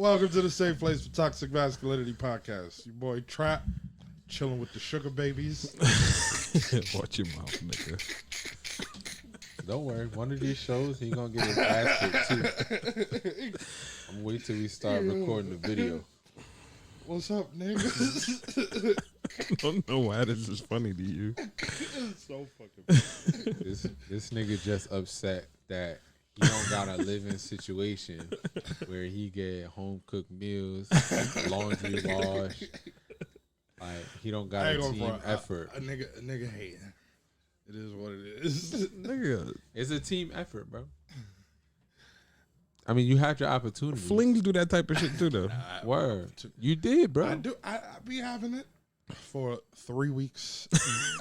Welcome to the Safe Place for Toxic Masculinity Podcast. Your boy Trap, chilling with the sugar babies. Watch your mouth, nigga. Don't worry. One of these shows, he gonna get his ass kicked too. I'm gonna wait till we start recording the video. What's up, niggas? I don't know why this is funny to you. It's so fucking funny. This nigga just upset that he don't got a living situation where he get home cooked meals, laundry wash. Like he don't got a team effort. A nigga hating. It is what it is. Nigga. It's a team effort, bro. I mean, you had your opportunity. Flings do that type of shit too, though. Word. You did, bro. I do. I be having it for 3 weeks.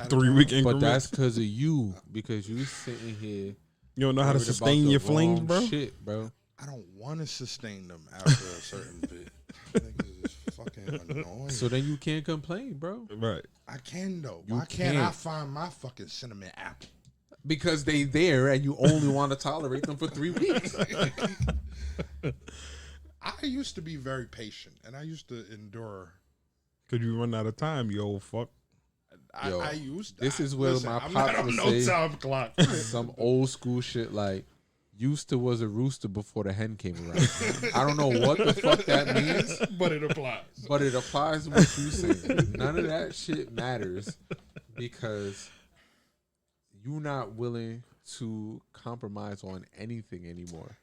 3 week increments. But that's because of you. Because you sitting here. You don't know how to sustain your flings, bro? Shit, bro. I don't want to sustain them after a certain bit. Niggas is fucking annoying. So then you can't complain, bro. Right. I can though. You Why can't I can't. find my fucking cinnamon apple? Because they there and you only want to tolerate them for 3 weeks. I used to be very patient and I used to endure. Cause you run out of time, you old fuck. Yo, I used to. this is where my I'm pops not on would no say time clock. some old school shit like used to was a rooster before the hen came around. I don't know what the fuck that means, But it applies. but it applies to what you say. None of that shit matters because you're not willing to compromise on anything anymore.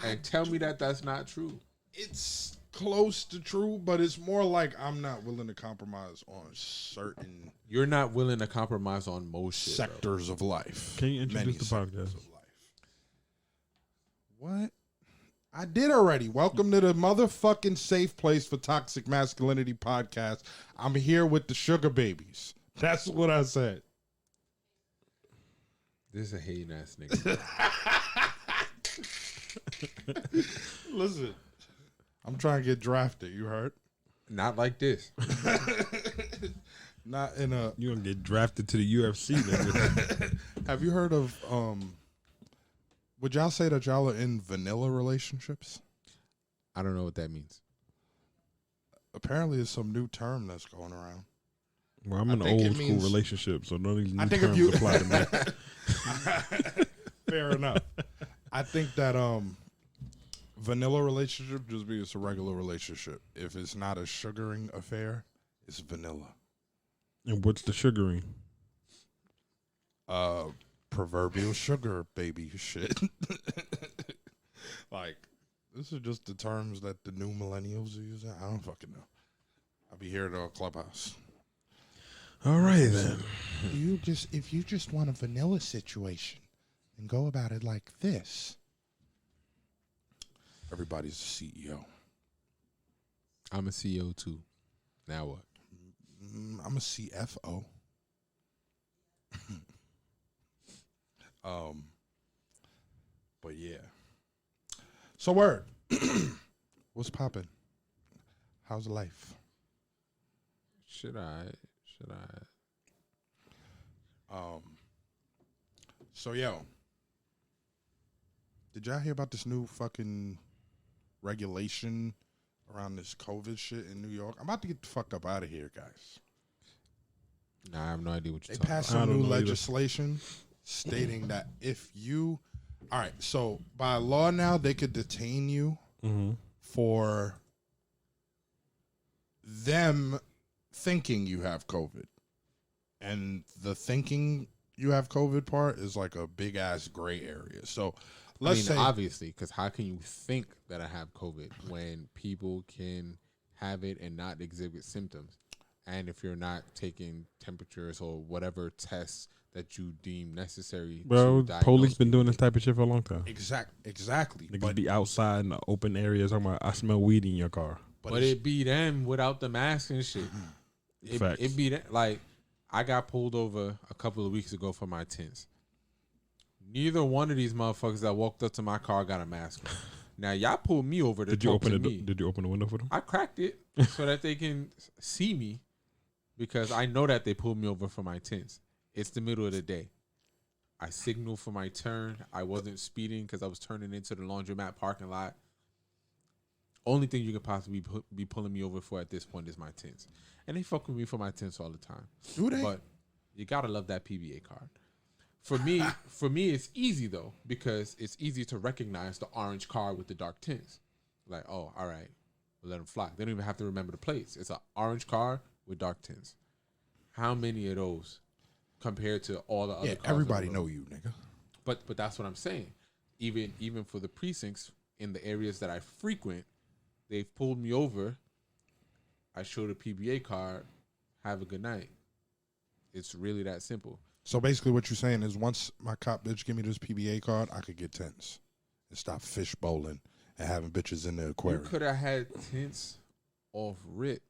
And tell me that that's not true. It's close to true, but it's more like I'm not willing to compromise on certain You're not willing to compromise on most shit, bro. sectors of life. Can you introduce Many the sectors podcast? of life. What? I did already. Welcome to the motherfucking safe place for toxic masculinity podcast. I'm here with the sugar babies. That's what I said. This is a hating ass nigga. Listen, I'm trying to get drafted. You heard? Not like this. Not in a. You gonna get drafted to the UFC, nigga. Have you heard of? Would y'all say that y'all are in vanilla relationships? I don't know what that means. Apparently, it's some new term that's going around. Well, I'm in an think it old school means- relationship, so none of these I new think if terms you apply to me. Fair enough. I think that vanilla relationship just means it's a regular relationship. If it's not a sugaring affair, it's vanilla. And what's the sugaring? Proverbial sugar baby shit. Like, this is just the terms that the new millennials are using. I don't fucking know. I'll be here at our clubhouse. All right, then. If you just want a vanilla situation, then go about it like this. Everybody's a CEO. I'm a CEO too. Now what? I'm a CFO. But yeah. So word. What's poppin'? How's life? Should I? So yo. Did y'all hear about this new fucking regulation around this COVID shit in New York? I'm about to get the fuck up out of here, guys. Nah, I have no idea what They you're talking passed about. I some don't new know either. legislation stating that if you, all right, so by law now they could detain you Mm-hmm. for them thinking you have COVID, and the thinking you have COVID part is like a big ass gray area. So let's say obviously, because how can you think that I have COVID when people can have it and not exhibit symptoms? And if you're not taking temperatures or whatever tests that you deem necessary, Bro, to diagnose police been doing this people. type of shit for a long time. exactly, Niggas but be outside in the open areas talking about, I smell weed in your car. But it be them without the mask and shit. Facts. It be that, like, I got pulled over a couple of weeks ago for my tints. Neither one of these motherfuckers that walked up to my car got a mask on. Now, y'all pulled me over to Did you talk open to the me. Did you open the window for them? I cracked it so that they can see me because I know that they pulled me over for my tints. It's the middle of the day. I signaled for my turn. I wasn't speeding because I was turning into the laundromat parking lot. Only thing you could possibly be pulling me over for at this point is my tints, and they fuck with me for my tints all the time. Do they? But you gotta love that PBA card. For me, it's easy though because it's easy to recognize the orange car with the dark tints. Like, oh, all right, we'll let them fly. They don't even have to remember the plates. It's an orange car with dark tints. How many of those compared to all the other cars? Everybody know you, nigga. But that's what I'm saying. Even for the precincts in the areas that I frequent, they've pulled me over. I showed a PBA card. Have a good night. It's really that simple. So basically, what you're saying is, once my cop bitch give me this PBA card, I could get tints and stop fish bowling and having bitches in the aquarium. You could have had tints off rip.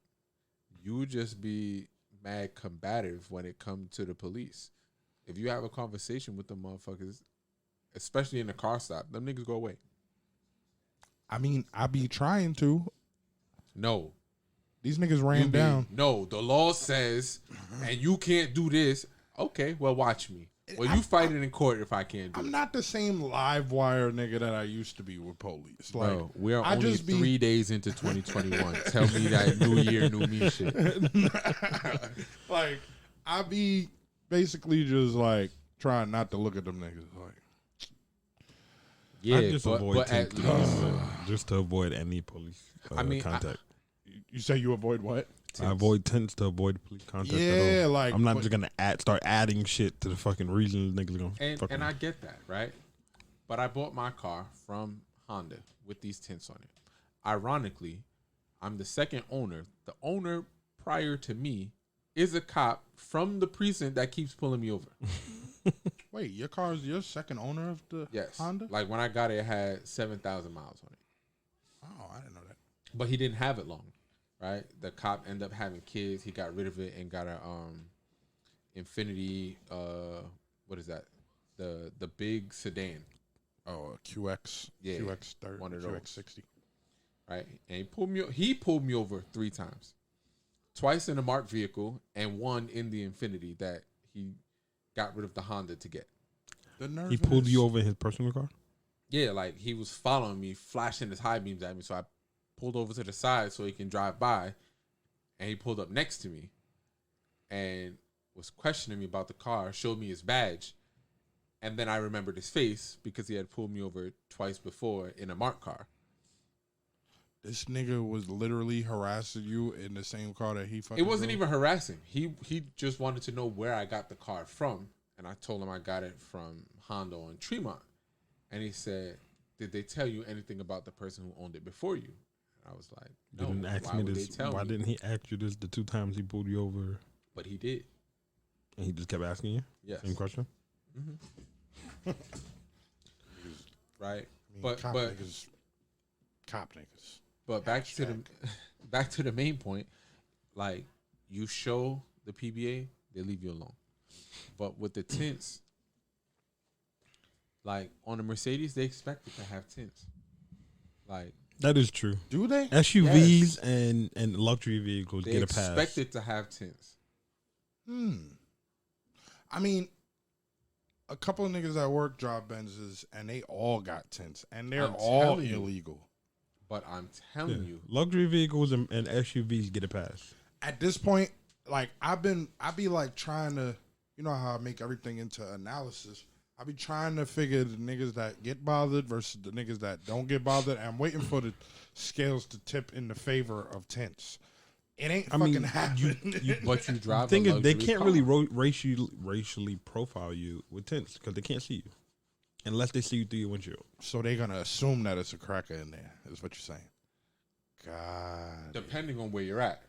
You would just be mad combative when it comes to the police. If you have a conversation with them motherfuckers, especially in the car stop, them niggas go away. I mean, I be trying to. No. These niggas ran down. No, the law says, and you can't do this. Okay, well, watch me. Well, you fight it in court if I can't do it. I'm not the same live wire nigga that I used to be with police. Like, bro, we are only 3 days into 2021. Tell me that new year, new me shit. Like, I be basically just like trying not to look at them niggas. Like, yeah, I just avoid but at least, just to avoid any police contact. you say you avoid what? I avoid tints to avoid police contact. Yeah, like I'm not just gonna start adding shit to the fucking reason niggas gonna. And I get that, right? But I bought my car from Honda with these tints on it. Ironically, I'm the second owner. The owner prior to me is a cop from the precinct that keeps pulling me over. Wait, your car is your second owner of the Honda? Like when I got it, it had 7,000 miles on it. Oh, I didn't know that. But he didn't have it long, right? The cop ended up having kids. He got rid of it and got a Infinity. What is that? The big sedan. Oh, a QX. Yeah, QX 30. one of QX those. 60. Right, and he pulled me over 3 times, twice in a marked vehicle and one in the Infinity that he got rid of the Honda to get. The nerve. He pulled you over in his personal car? Yeah, like he was following me, flashing his high beams at me, so I pulled over to the side so he can drive by, and he pulled up next to me and was questioning me about the car, showed me his badge, and then I remembered his face because he had pulled me over twice before in a marked car. This nigga was literally harassing you in the same car that he fucking It wasn't drove? even harassing. He just wanted to know where I got the car from, and I told him I got it from Honda on Tremont. And he said, "Did they tell you anything about the person who owned it before you?" And I was like, "No." Didn't ask why me would this. they tell Why me? didn't he ask you this the 2 times he pulled you over? But he did. And he just kept asking you? Yes. Same question? Right. I mean, But cop niggas. But back to the main point, like you show the PBA, they leave you alone. But with the tints, like on the Mercedes, they expect it to have tints. Like That is true. Do they? SUVs and luxury vehicles they get a pass. expect it to have tints. I mean, a couple of niggas at work drive Benzes, and they all got tints, and they're I'm all telling you. illegal. But I'm telling you, Luxury vehicles and SUVs get a pass. At this point, like I be like trying to, you know how I make everything into analysis. I be trying to figure the niggas that get bothered versus the niggas that don't get bothered. I'm waiting for the scales to tip in the favor of tints. It ain't fucking happening. but you drive. The thing a is, they luxury can't car. really racially profile you with tints because they can't see you unless they see you through your windshield. So they're gonna assume that it's a cracker in there. Is what you're saying? God. Depending on where you're at.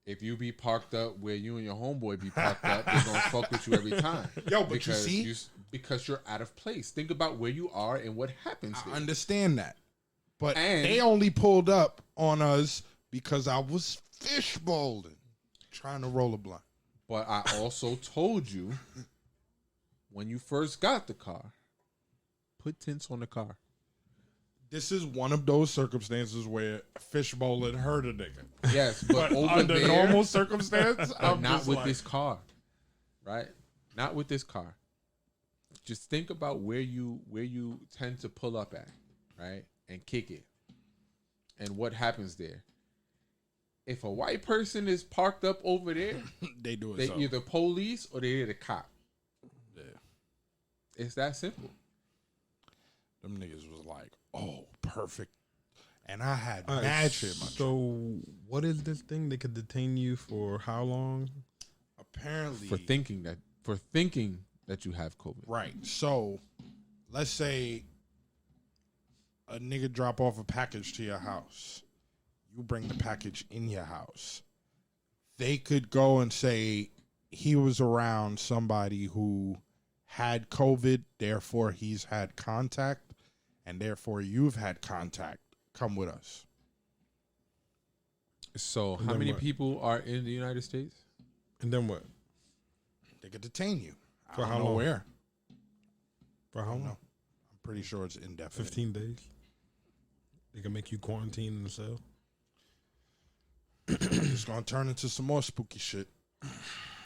If you be parked up where you and your homeboy be parked up, they're gonna fuck with you every time. Yo, but you see, because you're out of place. Think about where you are and what happens. I there. understand that, but And- they only pulled up on us because I was fishbowling, trying to roll a blunt. But I also told you when you first got the car, put tints on the car. This is one of those circumstances where fishbowling hurt a nigga. Yes, but over under there, normal circumstance, but I'm not just with like, this car, right? Not with this car. Just think about where you tend to pull up at, right, and kick it. and what happens there. If a white person is parked up over there, They do it. they so. either police or they the cop. Yeah. It's that simple. Them niggas was like, oh, perfect. And I had All right, mad shit. in my truck. So, what is this thing? They could detain you for how long? Apparently, For thinking that you have COVID. right. So, let's say a nigga drop off a package to your house. You bring the package in your house. They could go and say he was around somebody who had COVID, therefore he's had contact, and therefore you've had contact. Come with us. So And how then many what? people are in the United States? And then what? They could detain you. I For don't how know long? where. For I how don't know. long? I'm pretty sure it's indefinite. 15 days. They can make you quarantine in the cell. It's going to turn into some more spooky shit.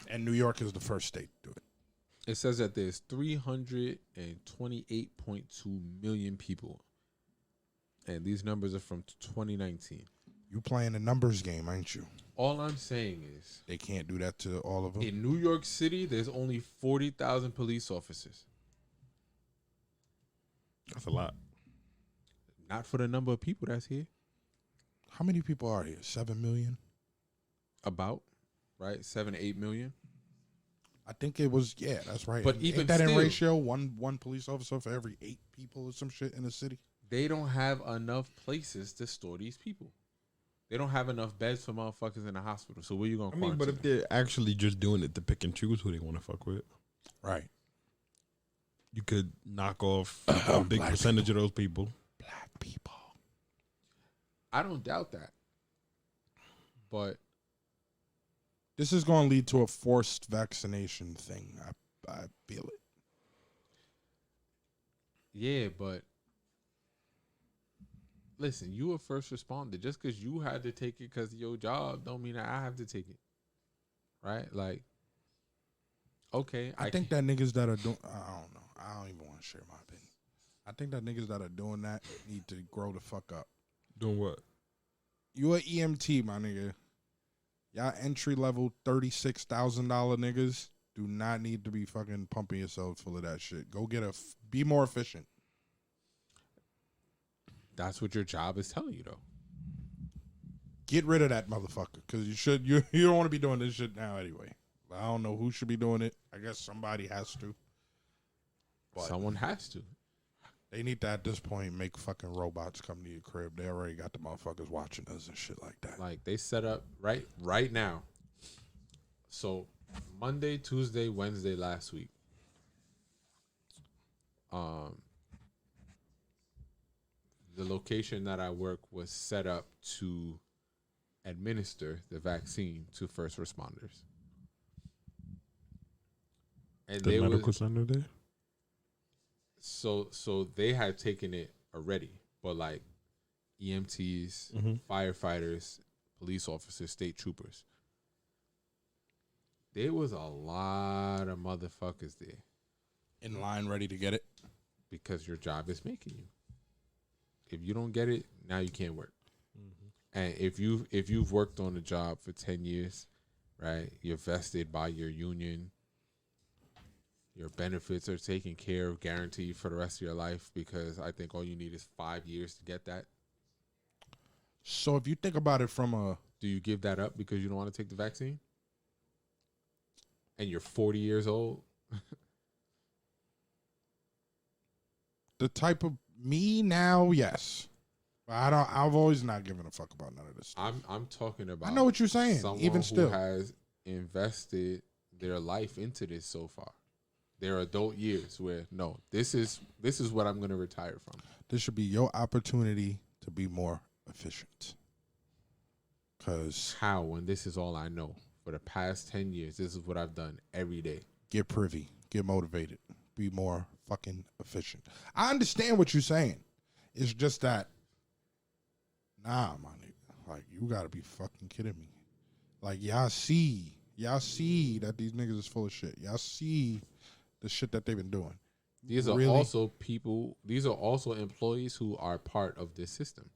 And New York is the first state to do it. It says that there's 328.2 million people. And these numbers are from 2019. You playing a numbers game, ain't you? All I'm saying is, They can't do that to all of them. in New York City, there's only 40,000 police officers. That's a lot. Not for the number of people that's here. How many people are here? 7 million? About, right? 7 to 8 million. I think it was, yeah, that's right. But Ain't even that in still- ratio? One police officer for every 8 people or some shit in the city? They don't have enough places to store these people. They don't have enough beds for motherfuckers in the hospital. So where you going to I mean, but if they're actually just doing it to pick and choose who they want to fuck with, Right. you could knock off a big Black percentage of those people. Black people. I don't doubt that. But This is going to lead to a forced vaccination thing. I feel it. yeah, but listen, you a first responder. Just because you had to take it because of your job don't mean that I have to take it. Right? Like, okay. I think that niggas that are doing, I don't know. I don't even want to share my opinion. I think that niggas that are doing that need to grow the fuck up. Doing what? You a EMT, my nigga. Y'all entry level $36,000 niggas do not need to be fucking pumping yourselves full of that shit. Go be more efficient. that's what your job is telling you, though. Get rid of that motherfucker because you don't want to be doing this shit now anyway. I don't know who should be doing it. I guess somebody has to. But Someone has to. they need to at this point make fucking robots come to your crib. They already got the motherfuckers watching us and shit like that. Like, they set up right now. So Monday, Tuesday, Wednesday last week. The location that I work was set up to administer the vaccine to first responders. And The they medical was, center there? so they had taken it already, but like EMTs, firefighters, police officers, state troopers. There was a lot of motherfuckers there In line, ready to get it. because your job is making you. If you don't get it, now you can't work. And if you've worked on a job for 10 years, right, you're vested by your union. Your benefits are taken care of, guaranteed for the rest of your life, because I think all you need is 5 years to get that. So if you think about it from a Do you give that up because you don't want to take the vaccine? And you're 40 years old? the type of me now, yes. But I've always not given a fuck about none of this stuff. I'm talking about. I know what you're saying. Someone Even who still, has invested their life into this so far. Their adult years, where no, this is what I'm going to retire from. this should be your opportunity to be more efficient. Cause How, when this is all I know for the past 10 years, this is what I've done every day. get privy, get motivated, be more fucking efficient. I understand what you're saying. It's just that, nah, my nigga. Like, you gotta be fucking kidding me. Like, y'all see that these niggas is full of shit. Y'all see the shit that they've been doing. These are Really? also people. These are also employees who are part of this system.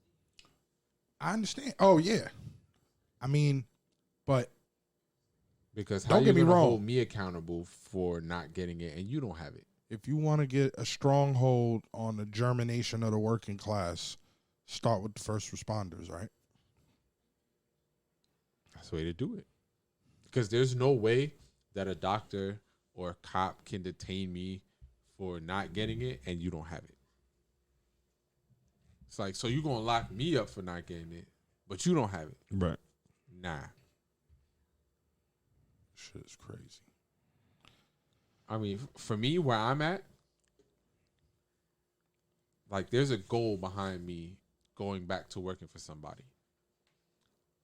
I understand. Oh yeah, I mean, but Because how don't you get me gonna wrong. hold me accountable for not getting it and you don't have it? If you want to get a stronghold on the germination of the working class, start with the first responders, right? That's the way to do it. Because there's no way that a doctor or a cop can detain me for not getting it and you don't have it. It's like, so you're going to lock me up for not getting it, but you don't have it. Right. Nah. Shit is crazy. I mean, for me, where I'm at, like, there's a goal behind me going back to working for somebody.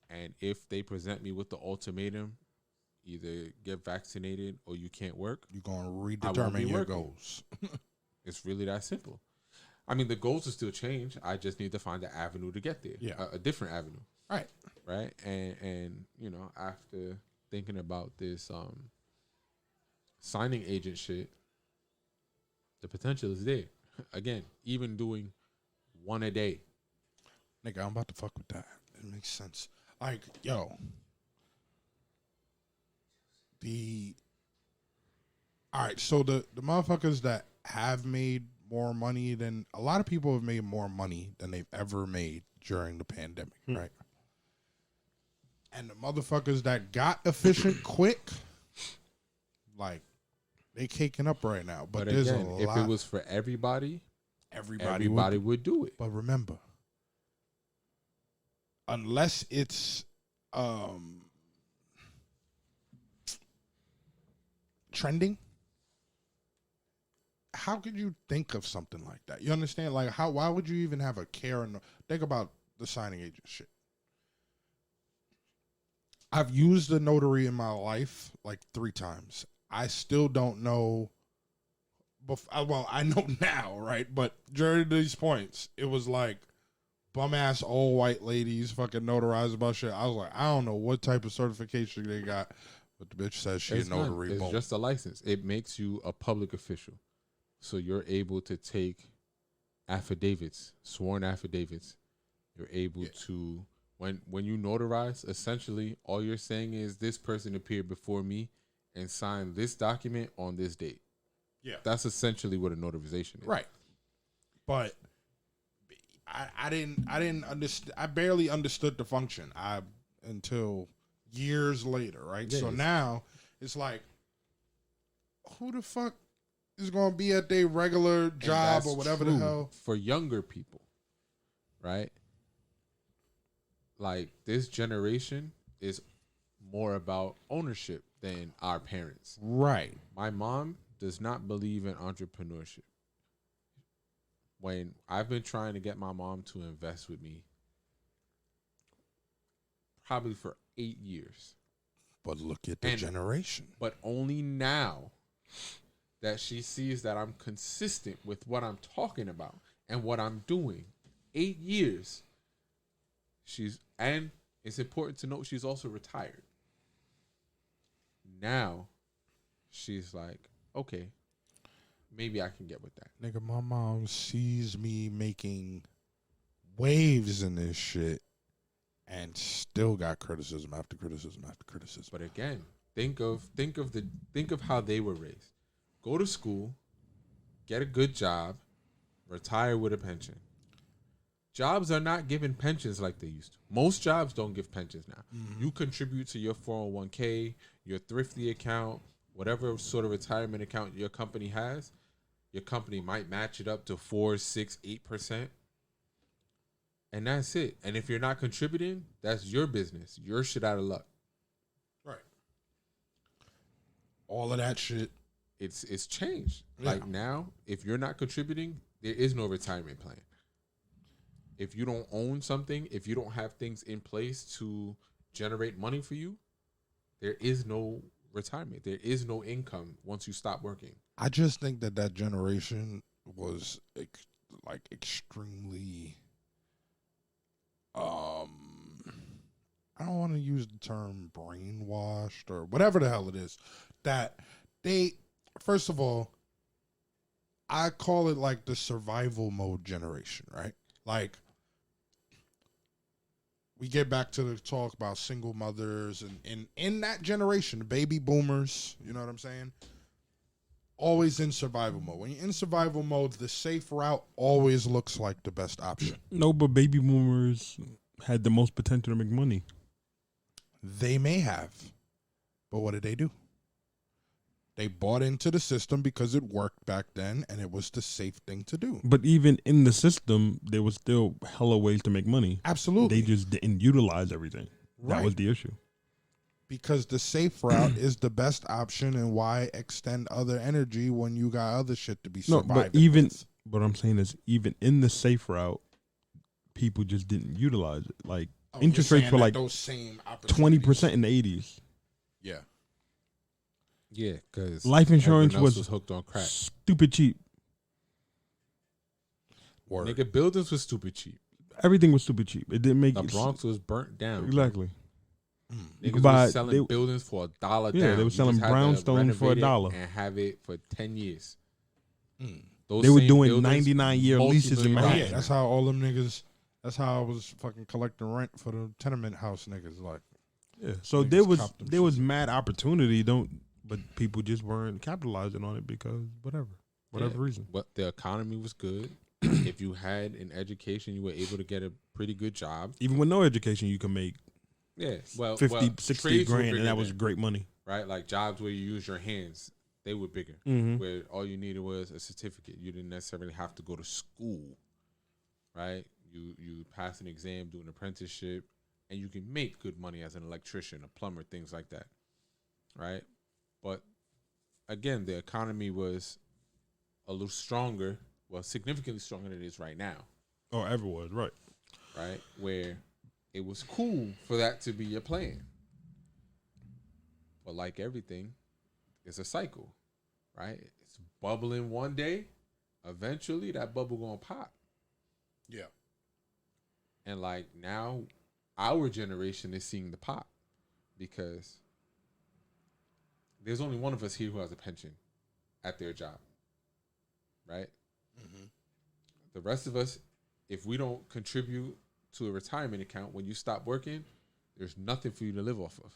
And if they present me with the ultimatum, either get vaccinated or you can't work, You're going to I won't be redetermine your working. goals. It's really that simple. I mean, the goals will still change. I just need to find an avenue to get there. Yeah. A different avenue. Right. Right. And you know, after thinking about this signing agent shit, the potential is there. Again, even doing one a day. Nigga, I'm about to fuck with that. It makes sense. Like, yo. All right, so the motherfuckers that have made more money than a lot of people have made more money than they've ever made during the pandemic, right? And the motherfuckers that got efficient quick, like they caking up right now. But there's again, a if lot. it was for everybody everybody would do it. But remember, unless it's trending, how could you think of something like that? You understand? Like, why would you even have a care? Think about the signing agent shit. I've used a notary in my life like 3 times. I still don't know. Well, I know now, right? But during these points, it was like bum ass old white ladies fucking notarized about shit. I was like, I don't know what type of certification they got, but the bitch says she's a notary. It's just a license. It makes you a public official. So you're able to take affidavits, sworn affidavits. You're able to, when you notarize, essentially all you're saying is this person appeared before me and signed this document on this date. Yeah. That's essentially what a notarization is. Right. But I didn't understand. I barely understood the function until years later, right? Yeah, so now it's like, who the fuck is going to be at their regular job or whatever the hell? For younger people, right? Like, this generation is more about ownership than our parents. Right. My mom does not believe in entrepreneurship. When I've been trying to get my mom to invest with me probably for 8 years. But look at the generation. But only now that she sees that I'm consistent with what I'm talking about and what I'm doing. 8 years. And it's important to note she's also retired. Now she's like, okay, maybe I can get with that. Nigga, my mom sees me making waves in this shit and still got criticism after criticism after criticism. But again, think of how they were raised. Go to school, get a good job, retire with a pension. Jobs are not giving pensions like they used to. Most jobs don't give pensions now. Mm-hmm. You contribute to your 401k, your thrifty account, whatever sort of retirement account your company has. Your company might match it up to 4, 6, 8%. And that's it. And if you're not contributing, that's your business. You're shit out of luck. Right. All of that shit. It's changed. Yeah. Like now, if you're not contributing, there is no retirement plan. If you don't own something, if you don't have things in place to generate money for you, there is no retirement. There is no income once you stop working. I just think that generation was like extremely I don't want to use the term brainwashed or whatever the hell it is. That they, first of all, I call it like the survival mode generation, right? Like, we get back to the talk about single mothers and in that generation, the baby boomers, you know what I'm saying? Always in survival mode. When you're in survival mode, the safe route always looks like the best option. No, but baby boomers had the most potential to make money. They may have, but what did they do? They bought into the system because it worked back then and it was the safe thing to do. But even in the system, there was still hella ways to make money. Absolutely. They just didn't utilize everything. Right. That was the issue. Because the safe route is the best option, and why extend other energy when you got other shit to be surviving but even with? what I'm saying is, even in the safe route, people just didn't utilize it. Like interest rates were like those same 20% in the 80s. Yeah. Yeah, because Life insurance was hooked on crack. stupid cheap. Word. Nigga, buildings was stupid cheap. Everything was stupid cheap. It didn't make The Bronx was burnt down. exactly. Niggas could buy- was selling buildings for $1 down. Yeah, they were You selling just had to brownstone for renovate it $1 and have it for 10 years. They were same doing buildings, 99-year leases in multi-million Oh, Manhattan. yeah, that's how all them niggas. That's how I was fucking collecting rent for the tenement house niggas. Like, Yeah. So Niggas copped them there was shits. mad opportunity. But people just weren't capitalizing on it because whatever reason. But the economy was good. If you had an education, you were able to get a pretty good job. Even with no education, you can make Yeah, well, 50, 60 trades were grand, and bigger that was then, great money. right. Like jobs where you use your hands, they were bigger. Mm-hmm. Where all you needed was a certificate. You didn't necessarily have to go to school, right? You pass an exam, do an apprenticeship, and you can make good money as an electrician, a plumber, things like that, right? But again, the economy was a little stronger, well, significantly stronger than it is right now, Oh, ever was right. right? Where it was cool for that to be your plan. But like everything, it's a cycle, right? It's bubbling one day. Eventually, that bubble gonna pop. yeah. And like now, our generation is seeing the pop because there's only one of us here who has a pension at their job, right? Mm-hmm. The rest of us, if we don't contribute to a retirement account when you stop working, there's nothing for you to live off of,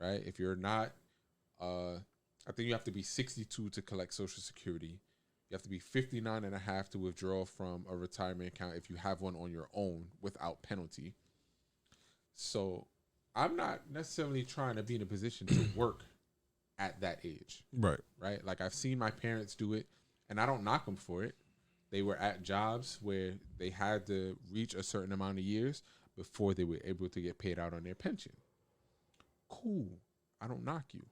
right? If you're not, I think you have to be 62 to collect Social Security. You have to be 59 and a half to withdraw from a retirement account if you have one on your own without penalty. So I'm not necessarily trying to be in a position to work at that age, Right. right? Like I've seen my parents do it, and I don't knock them for it. They were at jobs where they had to reach a certain amount of years before they were able to get paid out on their pension. Cool. I don't knock you.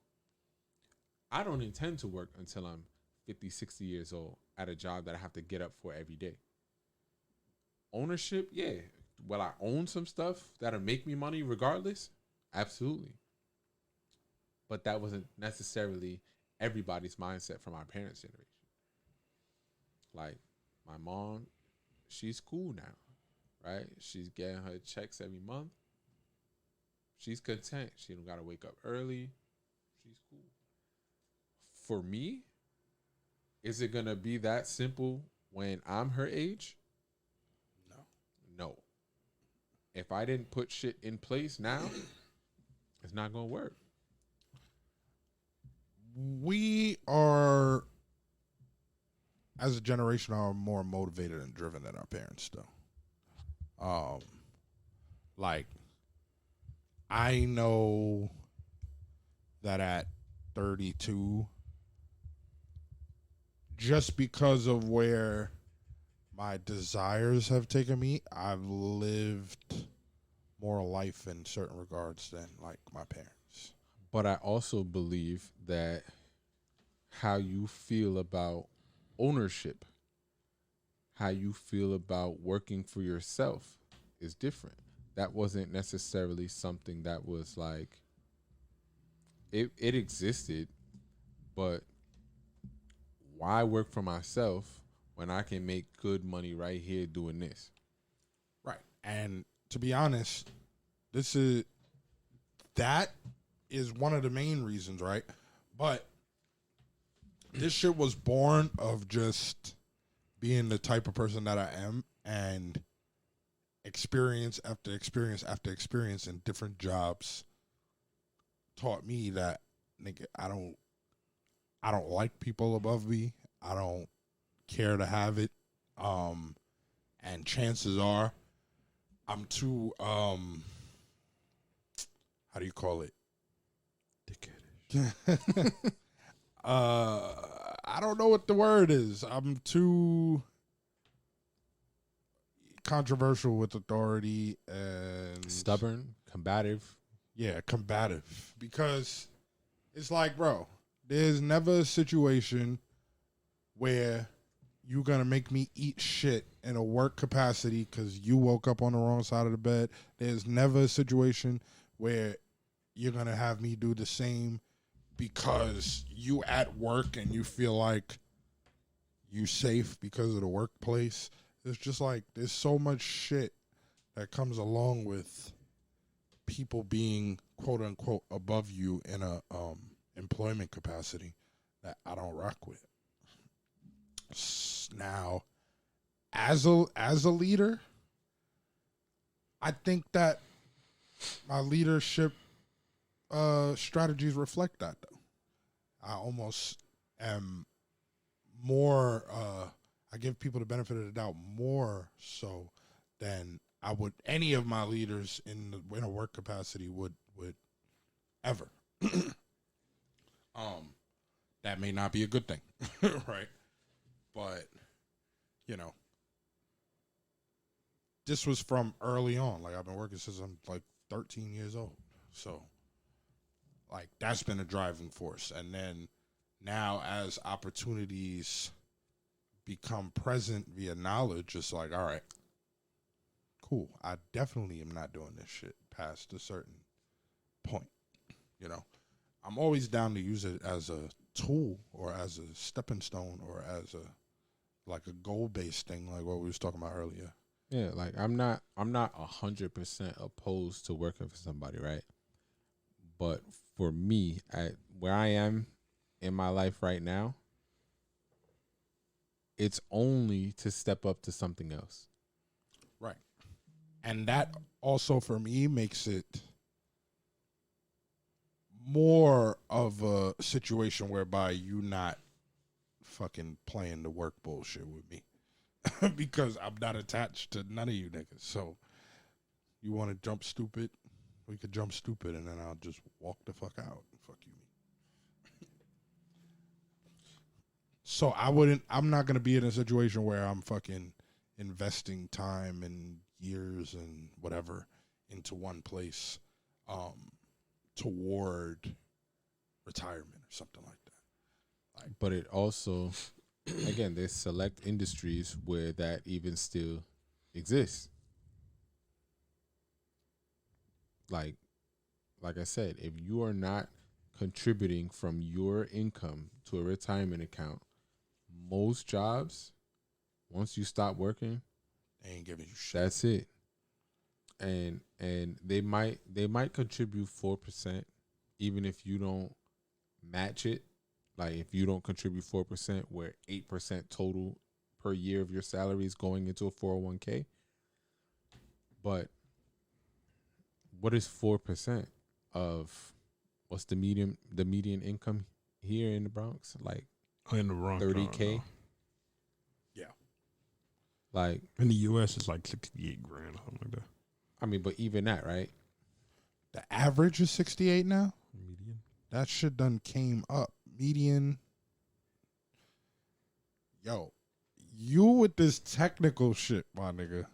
I don't intend to work until I'm 50, 60 years old at a job that I have to get up for every day. Ownership, yeah. Will I own some stuff that'll make me money regardless? Absolutely. But that wasn't necessarily everybody's mindset from our parents' generation. Like, my mom, she's cool now, right? She's getting her checks every month. She's content. She don't got to wake up early. She's cool. For me, is it going to be that simple when I'm her age? No. If I didn't put shit in place now, it's not going to work. We are, as a generation, are more motivated and driven than our parents, though. Like, I know that at 32, just because of where my desires have taken me, I've lived more life in certain regards than like my parents. But I also believe that how you feel about ownership, how you feel about working for yourself is different. That wasn't necessarily something that was like, it existed, but why work for myself when I can make good money right here doing this? Right. And to be honest, that is one of the main reasons, right? But this shit was born of just being the type of person that I am, and experience after experience after experience in different jobs taught me that, nigga, I don't like people above me. I don't care to have it. And chances are I'm too how do you call it? Dickheadish. I don't know what the word is. I'm too controversial with authority and Stubborn, combative. Yeah, combative. Because it's like, bro, there's never a situation where you're going to make me eat shit in a work capacity because you woke up on the wrong side of the bed. There's never a situation where you're going to have me do the same because you at work and you feel like you safe because of the workplace. It's just like there's so much shit that comes along with people being quote unquote above you in a employment capacity that I don't rock with. Now, as a leader, I think that my leadership strategies reflect that, though. I almost am more, I give people the benefit of the doubt more so than I would any of my leaders in a work capacity would ever. That may not be a good thing, right? But, you know, this was from early on. Like, I've been working since I'm like 13 years old. So, like, that's been a driving force. And then now as opportunities become present via knowledge, it's like, all right, cool. I definitely am not doing this shit past a certain point. You know, I'm always down to use it as a tool or as a stepping stone or as a goal-based thing, like what we was talking about earlier. Yeah, like I'm not 100% opposed to working for somebody, right? But for me, at where I am in my life right now, it's only to step up to something else. Right. And that also for me makes it more of a situation whereby you not fucking playing the work bullshit with me. Because I'm not attached to none of you niggas. So you want to jump stupid? We could jump stupid and then I'll just walk the fuck out. Fuck you. So I'm not going to be in a situation where I'm fucking investing time and years and whatever into one place toward retirement or something like that. Like, but it also, again, there's select industries where that even still exists. Like I said, if you are not contributing from your income to a retirement account, most jobs, once you stop working, they ain't giving you shit. That's it. And they might contribute 4%, even if you don't match it. Like if you don't contribute 4%, where 8% total per year of your salary is going into a 401k. But what is 4% of what's the median income here in the Bronx? Like in the Bronx, 30K. Yeah. Like in the US, it's like 68 grand or something like that. I mean, but even that, right? The average is 68 now. Median. That shit done came up. Median. Yo, you with this technical shit, my nigga.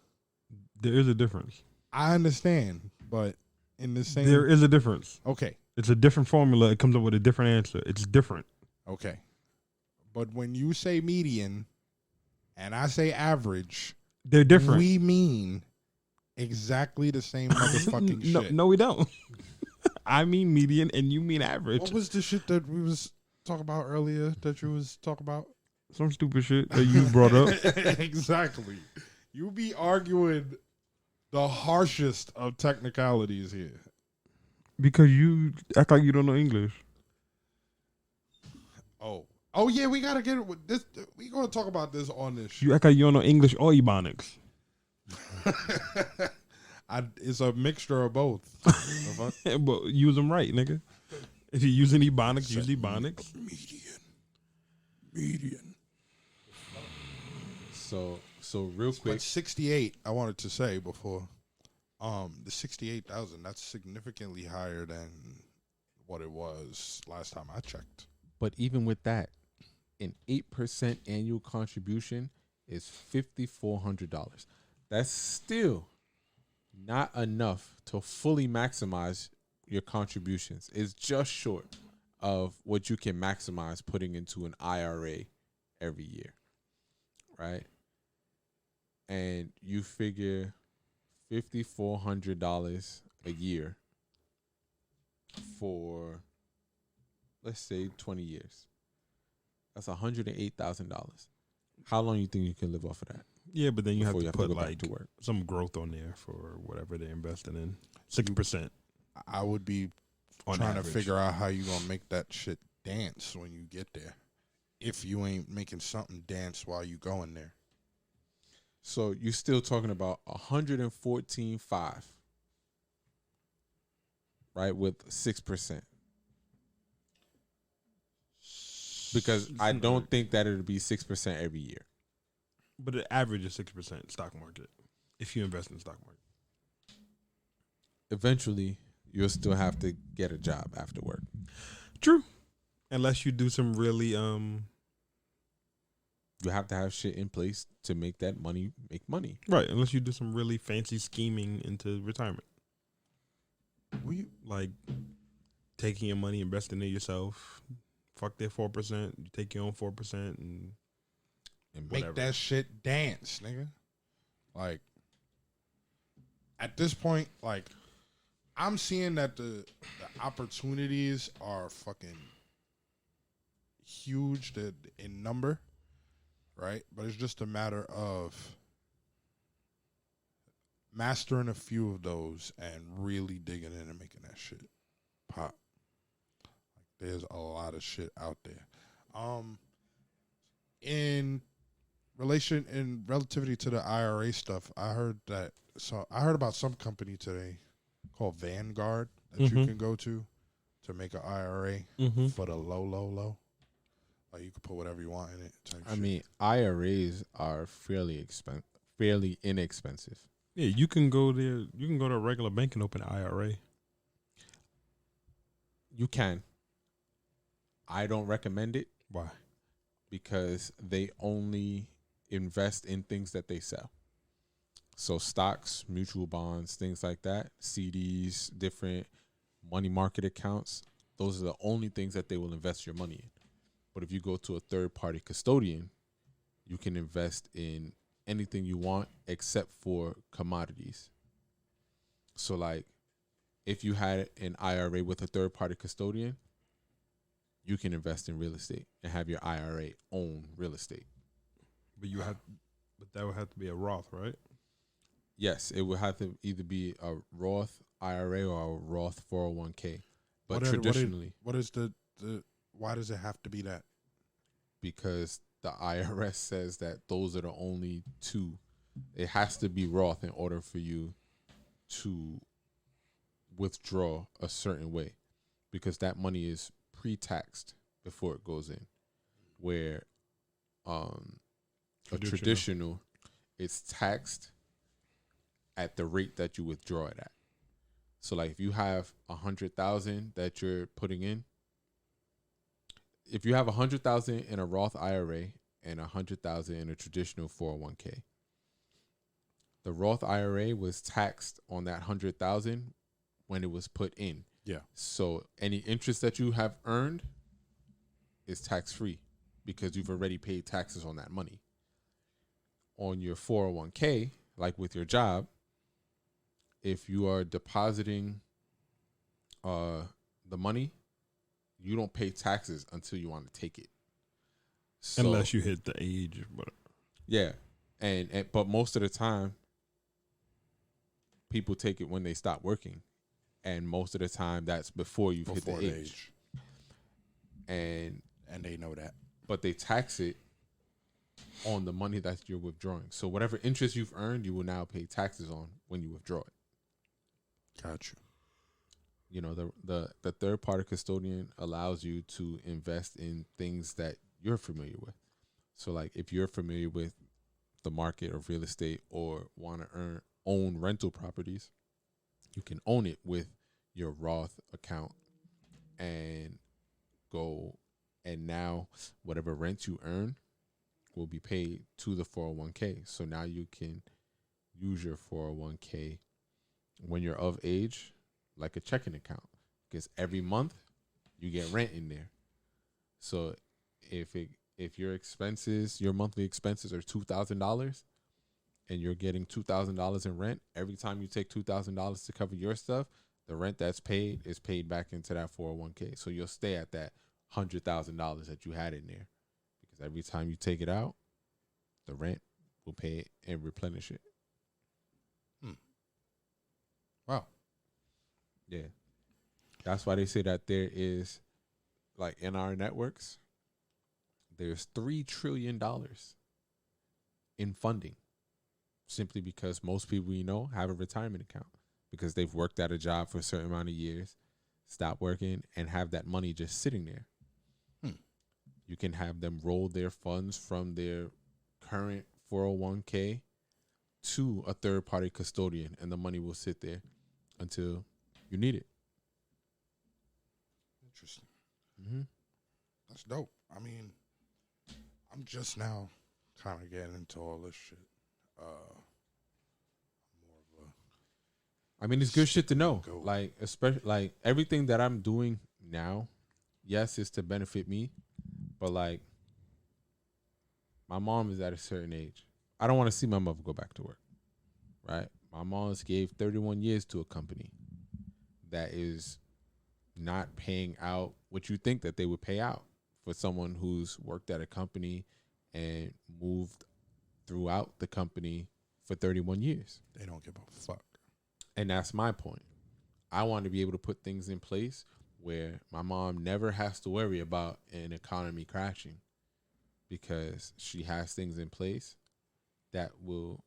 There is a difference. I understand, but in the same... There is a difference. Okay. It's a different formula. It comes up with a different answer. It's different. Okay. But when you say median and I say average... They're different. We mean exactly the same motherfucking shit. No, we don't. I mean median and you mean average. What was the shit that we was talking about earlier that you was talking about? Some stupid shit that you brought up. Exactly. You be arguing the harshest of technicalities here. Because you act like you don't know English. Oh yeah, we gotta get it with this. We gonna talk about this on this shit. You act like you don't know English or Ebonics. It's a mixture of both. But use them right, nigga. If you're using Ebonics, use Ebonics. Median. So real quick, But 68, I wanted to say before, the 68,000, that's significantly higher than what it was last time I checked. but even with that, an 8% annual contribution is $5,400. That's still not enough to fully maximize your contributions. It's just short of what you can maximize putting into an IRA every year, right? And you figure $5,400 a year for, let's say, 20 years. That's $108,000. How long you think you can live off of that? Yeah, but then you have Before to you have to put go back like to work. some growth on there for whatever they're investing in. 6% I would be on trying average. to figure out how you going to make that shit dance when you get there. If you ain't making something dance while you going there. So you're still talking about 114.5, right? With 6%. Because I don't think that it'll be 6% every year. But the average is 6% stock market if you invest in the stock market. Eventually, you'll still have to get a job after work. True. Unless you do some really You have to have shit in place to make that money make money. right, unless you do some really fancy scheming into retirement. Like taking your money, investing in yourself. Fuck that 4%. You take your own 4% and whatever. Make that shit dance, nigga. Like, at this point, like, I'm seeing that the opportunities are fucking huge in number, right? But it's just a matter of mastering a few of those and really digging in and making that shit pop. Like, there's a lot of shit out there. In relativity to the IRA stuff, I heard about some company today called Vanguard that you can go to make an IRA for the low. Like, you can put whatever you want in it. I mean, IRAs are fairly inexpensive. Yeah, you can go there. You can go to a regular bank and open an IRA. You can. I don't recommend it. Why? Because they only invest in things that they sell. So stocks, mutual bonds, things like that, CDs, different money market accounts, those are the only things that they will invest your money in. But if you go to a third-party custodian, you can invest in anything you want except for commodities. So, like, if you had an IRA with a third-party custodian, you can invest in real estate and have your IRA own real estate. But that would have to be a Roth, right? Yes, it would have to either be a Roth IRA or a Roth 401k. But traditionally, why does it have to be that? Because the IRS says that those are the only two. It has to be Roth in order for you to withdraw a certain way, because that money is pre-taxed before it goes in. Where a traditional, it's taxed at the rate that you withdraw it at. So, like, if you have 100,000 that you're putting in, if you have 100,000 in a Roth IRA and 100,000 in a traditional 401k, the Roth IRA was taxed on that 100,000 when it was put in. Yeah. So any interest that you have earned is tax free because you've already paid taxes on that money. On your 401k, like with your job, if you are depositing the money, you don't pay taxes until you want to take it. So, unless you hit the age. But yeah, and but most of the time, people take it when they stop working, and most of the time that's before you've hit the age. And they know that, but they tax it on the money that you're withdrawing. So whatever interest you've earned, you will now pay taxes on when you withdraw it. Gotcha. You know, the third party custodian allows you to invest in things that you're familiar with. So like if you're familiar with the market of real estate or want to own rental properties, you can own it with your Roth account and go, and now whatever rent you earn will be paid to the 401k. So now you can use your 401k when you're of age like a checking account, because every month you get rent in there. So if your expenses, your monthly expenses are $2,000 and you're getting $2,000 in rent, every time you take $2,000 to cover your stuff, the rent that's paid is paid back into that 401k. So you'll stay at that $100,000 that you had in there, because every time you take it out, the rent will pay it and replenish it. Wow. Yeah. That's why they say that there is, like in our networks, there's $3 trillion in funding, simply because most people you know have a retirement account because they've worked at a job for a certain amount of years, stop working, and have that money just sitting there. You can have them roll their funds from their current 401k to a third-party custodian, and the money will sit there until you need it. Interesting. Mm-hmm. That's dope. I mean, I'm just now kind of getting into all this shit. I mean, it's good shit to know. Go. Like, especially like everything that I'm doing now, yes, is to benefit me, but like, my mom is at a certain age. I don't want to see my mother go back to work, right? My mom's gave 31 years to a company that is not paying out what you think that they would pay out for someone who's worked at a company and moved throughout the company for 31 years. They don't give a fuck. And that's my point. I want to be able to put things in place where my mom never has to worry about an economy crashing, because she has things in place that will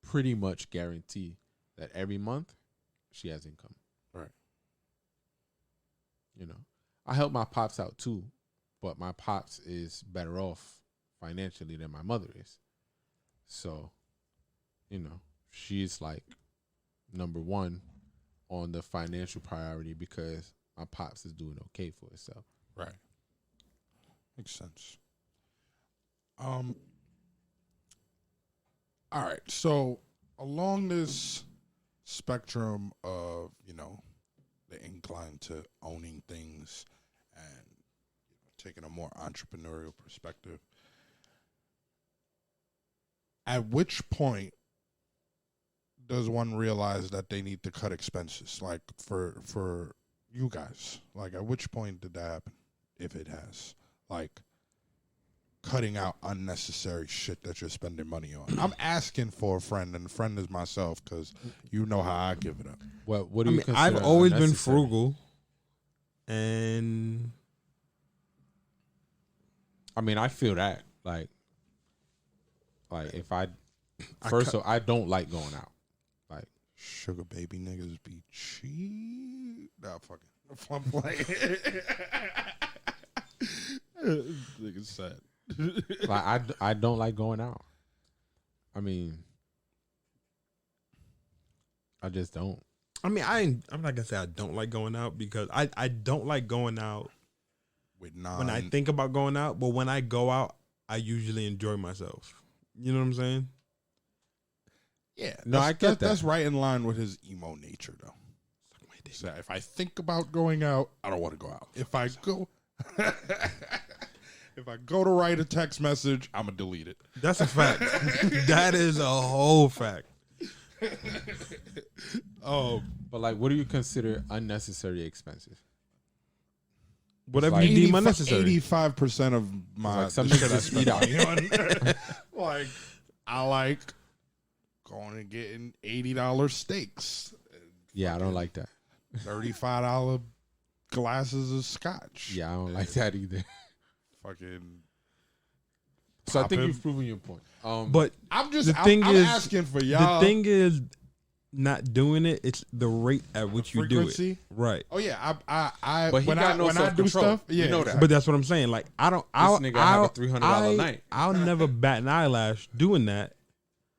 pretty much guarantee that every month she has income. Right. You know, I help my pops out too, but my pops is better off financially than my mother is. So, you know, she's like number one on the financial priority because my pops is doing okay for himself. Right. Makes sense. All right. So along this spectrum of, you know, the incline to owning things and taking a more entrepreneurial perspective, at which point does one realize that they need to cut expenses? Like for you guys, like at which point did that happen? If it has, like cutting out unnecessary shit that you're spending money on. I'm asking for a friend, and the friend is myself, because you know how I give it up. What do you consider I've always been unnecessary? frugal, and I mean, I feel that like if I first of all, I don't like going out. Like, Sugar baby niggas be cheap. Nah, fucking. I'm playing. Nigga sad. like I don't like going out. I mean, I just don't. I mean, I'm not gonna say I don't like going out, because I don't like going out With when I think about going out, but when I go out, I usually enjoy myself. You know what I'm saying? Yeah, No, I get that. That's right in line with his emo nature, though. So if I think about going out, I don't want to go out. If I go, if I go to write a text message, I'm gonna delete it. That's a fact. That is a whole fact. But like, what do you consider unnecessary expenses? Whatever like you deem unnecessary. 85% of my Like some the shit niggas I just spend eat out. money on. Like I like going and getting $80 steaks, Yeah, I don't like that. $35 glasses of scotch. Yeah, I don't like that either. Fucking So I pop think him. you've proven your point. But I'm just the thing I'm is, asking for y'all. the thing is not doing it. It's the rate at which you do it. frequency? Right. Oh yeah, I But he when got I no when I do self-control. stuff, You yeah, know that. exactly. But that's what I'm saying. Like I don't. This nigga have a $300 night. I'll never bat an eyelash doing that.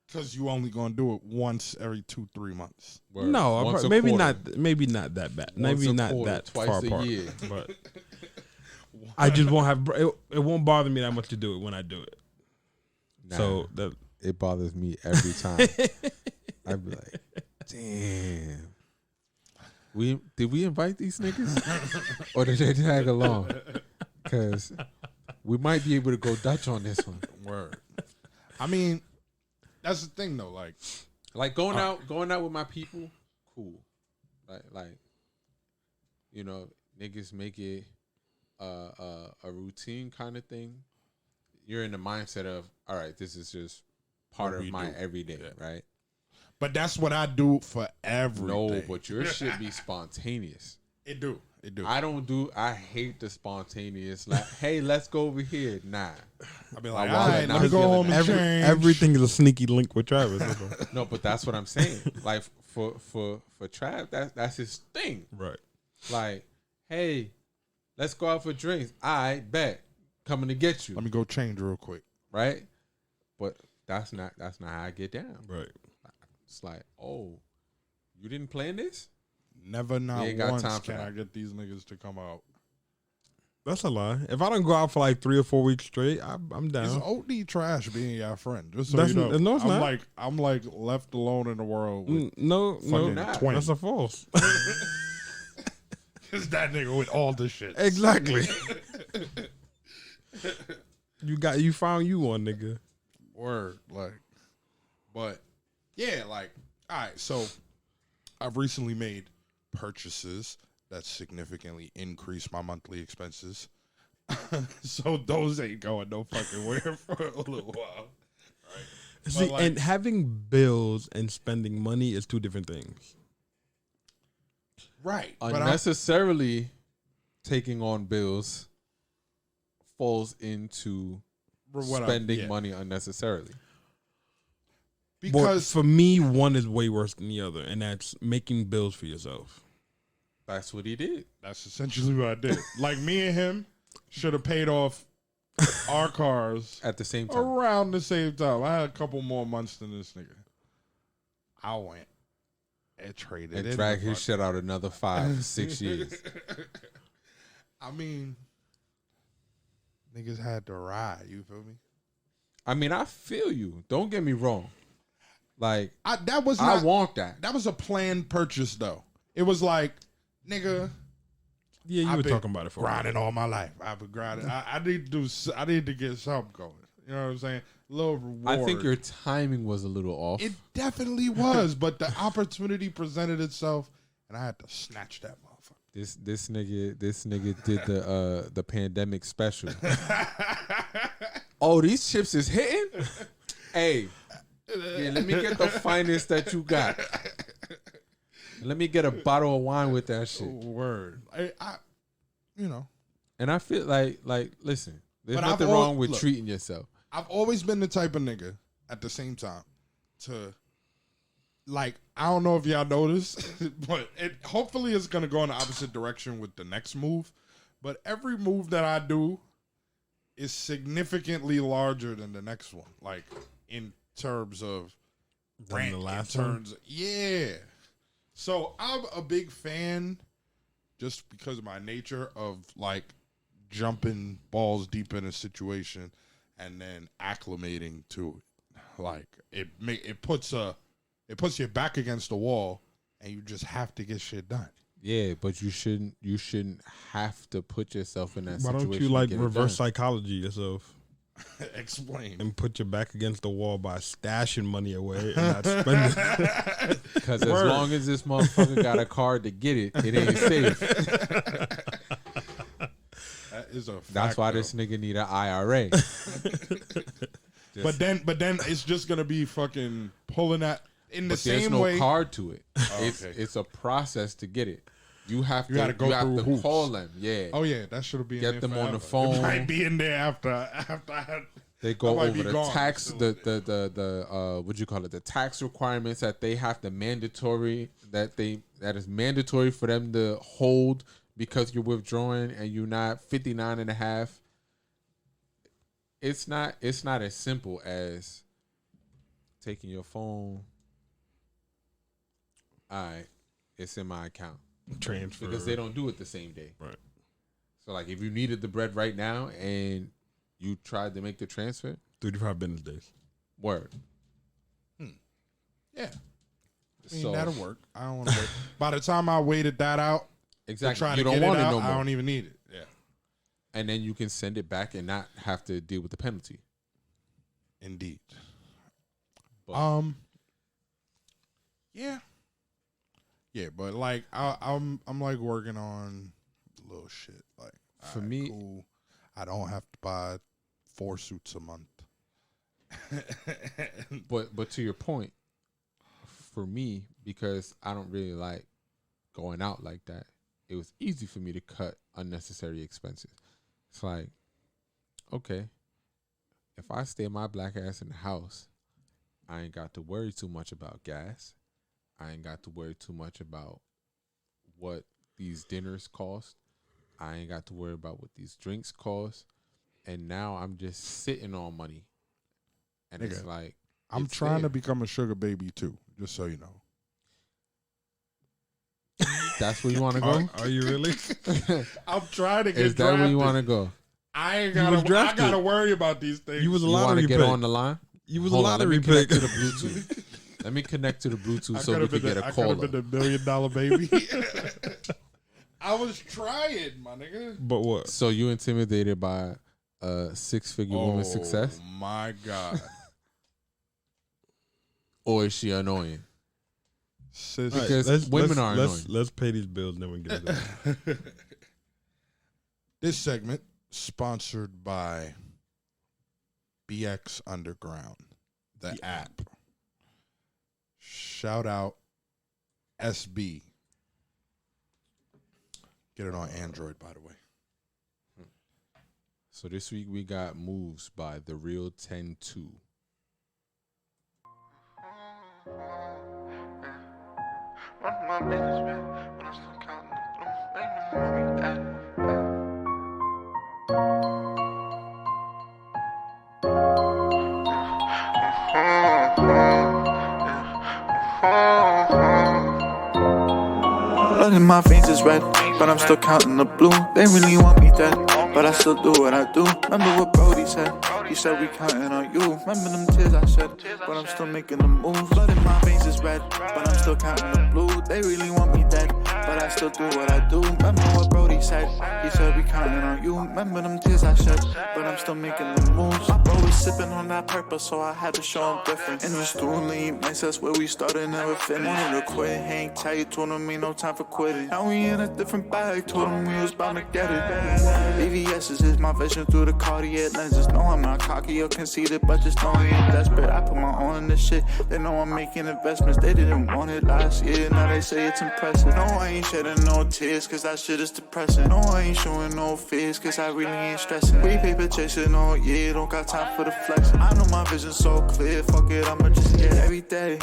Because you only gonna do it once every 2-3 months. Word. No, Once a maybe quarter. not. Maybe not that bad. Once Maybe a not quarter, that twice far a apart. year. But I just won't have. It won't bother me that much to do it when I do it. Nah, So that it bothers me every time. I'd be like, damn. Did we invite these niggas? Or did they tag along? Because we might be able to go Dutch on this one. Word. I mean, that's the thing though. Like going out with my people, cool. Like you know, niggas make it a routine kind of thing. You're in the mindset of, all right, this is just part of my everyday, right? But that's what I do for every No, day. but your shit be spontaneous. It do. I hate the spontaneous. Like, hey, let's go over here. Nah. I be like, My all wallet right, not let me go feeling home that. and change. everything is a sneaky link with Travis. No, but that's what I'm saying. Like for Trav, that's his thing. Right. Like, hey, let's go out for drinks. I bet coming to get you. Let me go change real quick. Right? But that's not how I get down. Right. It's like, oh, you didn't plan this? Never, not ain't got once time for can that. I get these niggas to come out. That's a lie. If I don't go out for like 3 or 4 weeks straight, I'm down. It's OD trash being your friend. Just so That's- you know. no, it's not. I'm like left alone in the world with No, fucking not. twin. that's a false. It's that nigga with all the shit. Exactly. You found you one, nigga. Word, but yeah, all right. So I've recently made purchases that significantly increase my monthly expenses. So those ain't going no fucking where for a little while. Right? See, like- and having bills and spending money is two different things. Right. But Unnecessarily taking on bills falls into spending money unnecessarily. Because because for me, one is way worse than the other, and that's making bills for yourself. That's what he did. that's essentially what I did. Like me and him should have paid off our cars At the same time. around the same time. I had a couple more months than this nigga. I went and traded And in drag the his shit out another 5-6 years. I mean, niggas had to ride. You feel me? I mean, I feel you. Don't get me wrong. Like, That was I not, want that. that was a planned purchase though. It was like, nigga, Yeah, you I've were been talking about it for grinding all my life. I've been grinding. I need to get something going. You know what I'm saying? A little reward. I think your timing was a little off. It definitely was, but the opportunity presented itself, and I had to snatch that motherfucker. This nigga did the pandemic special. Oh, these chips is hitting? Hey, yeah, let me get the finest that you got. Let me get a bottle of wine with that shit. Word. I you know, And I feel like listen, there's But nothing I've al- wrong with look. treating yourself. I've always been the type of nigga at the same time to, like, I don't know if y'all noticed, but hopefully it's gonna go in the opposite direction with the next move. But every move that I do is significantly larger than the next one, like in terms of Than rent, the last in one? terms, yeah. So I'm a big fan, just because of my nature, of like jumping balls deep in a situation and then acclimating to it. Like it puts your back against the wall, and you just have to get shit done. Yeah, but you shouldn't have to put yourself in that Why situation. don't you to like get it reverse done. psychology yourself Explain. and put your back against the wall by stashing money away and not spending it? Because as Word. long as this motherfucker got a card to get it, it ain't safe. That is a fact, That's why though. this nigga need an IRA. But then it's just gonna be fucking pulling that in the But there's same no way. card to it. Oh, It's okay. it's a process to get it. You have You gotta to go you have through to hoops. call them. Yeah. Oh yeah, that should have been Get there them on the forever. It phone. might be in there after I had They go might over be the gone tax, still. the what you call it, the tax requirements that they have to mandatory that is mandatory for them to hold because you're withdrawing and you're not 59 and a half. It's not as simple as taking your phone. All right, it's in my account. Transfer. Because they don't do it the same day. Right. So like if you needed the bread right now and you tried to make the transfer, 35 business days. word. Yeah. I mean, So that'll work. I don't want to wait. By the time I waited that out, exactly, try you to don't get it want it out, no I more. don't even need it. Yeah. And then you can send it back and not have to deal with the penalty. Indeed. But Yeah. Yeah, but like I'm like working on little shit. Like For alright, me- cool. I don't have to buy 4 suits a month. but to your point, for me, because I don't really like going out like that, it was easy for me to cut unnecessary expenses. It's like, okay, if I stay my black ass in the house, I ain't got to worry too much about gas. I ain't got to worry too much about what these dinners cost. I ain't got to worry about what these drinks cost. And now I'm just sitting on money. And it's Nigga, like, I'm it's trying to there. become a sugar baby too, just so you know. That's where you want to go? Are you really? I'm trying to get Is that drafted. where you want to go? I ain't You was gotta. I drafted. gotta worry about these things. You was a You want to lottery get pick. on the line? You was Hold a on, let lottery me connect pick. to the Bluetooth. Let me connect to the Bluetooth so we could've can been get the- a I could have caller. been the $1 million baby. I was trying, my nigga. But what? So you intimidated by a 6-figure woman's success? Oh my god, Or is she annoying? sis. Because women are annoying. Let's pay these bills, then we can get into that. This segment sponsored by BX Underground, the app. Shout out SB. Get it on Android, by the way. So this week we got Moves by The Real 10-2. Run my business, man, but I'm still counting the blue. Baby, mommy, that. Blood in my veins is red, but I'm still counting the blue. They really want me dead, but I still do what I do. Remember what Brody said? He said we counting on you. Remember them tears I shed, but I'm still making the moves. Blood in my veins is red, but I'm still counting the blue. They really want me dead, but I still do what I do. Remember what Brody said? He said we counting on you. Remember them tears I shed, but I'm still making the moves. My bro was sipping on that purple, so I had to show him different. In the stool lean, nice, that's where we started, never finished. Wanted to quit, hang tight, told him ain't no time for quitting. Now we in a different bag, told him we was bound to get it. BVS is my vision through the Cartier lenses. No, I'm not cocky or conceited, but just know I ain't desperate. I put my all in this shit. They know I'm making investments. They didn't want it last year, now they say it's impressive. No, I ain't shedding no tears, cause that shit is depressing. No, I ain't showing no fears, cause I really ain't stressing. We paper chasing all year, don't got time for the flexing. I know my vision so clear, fuck it, I'ma just get every day.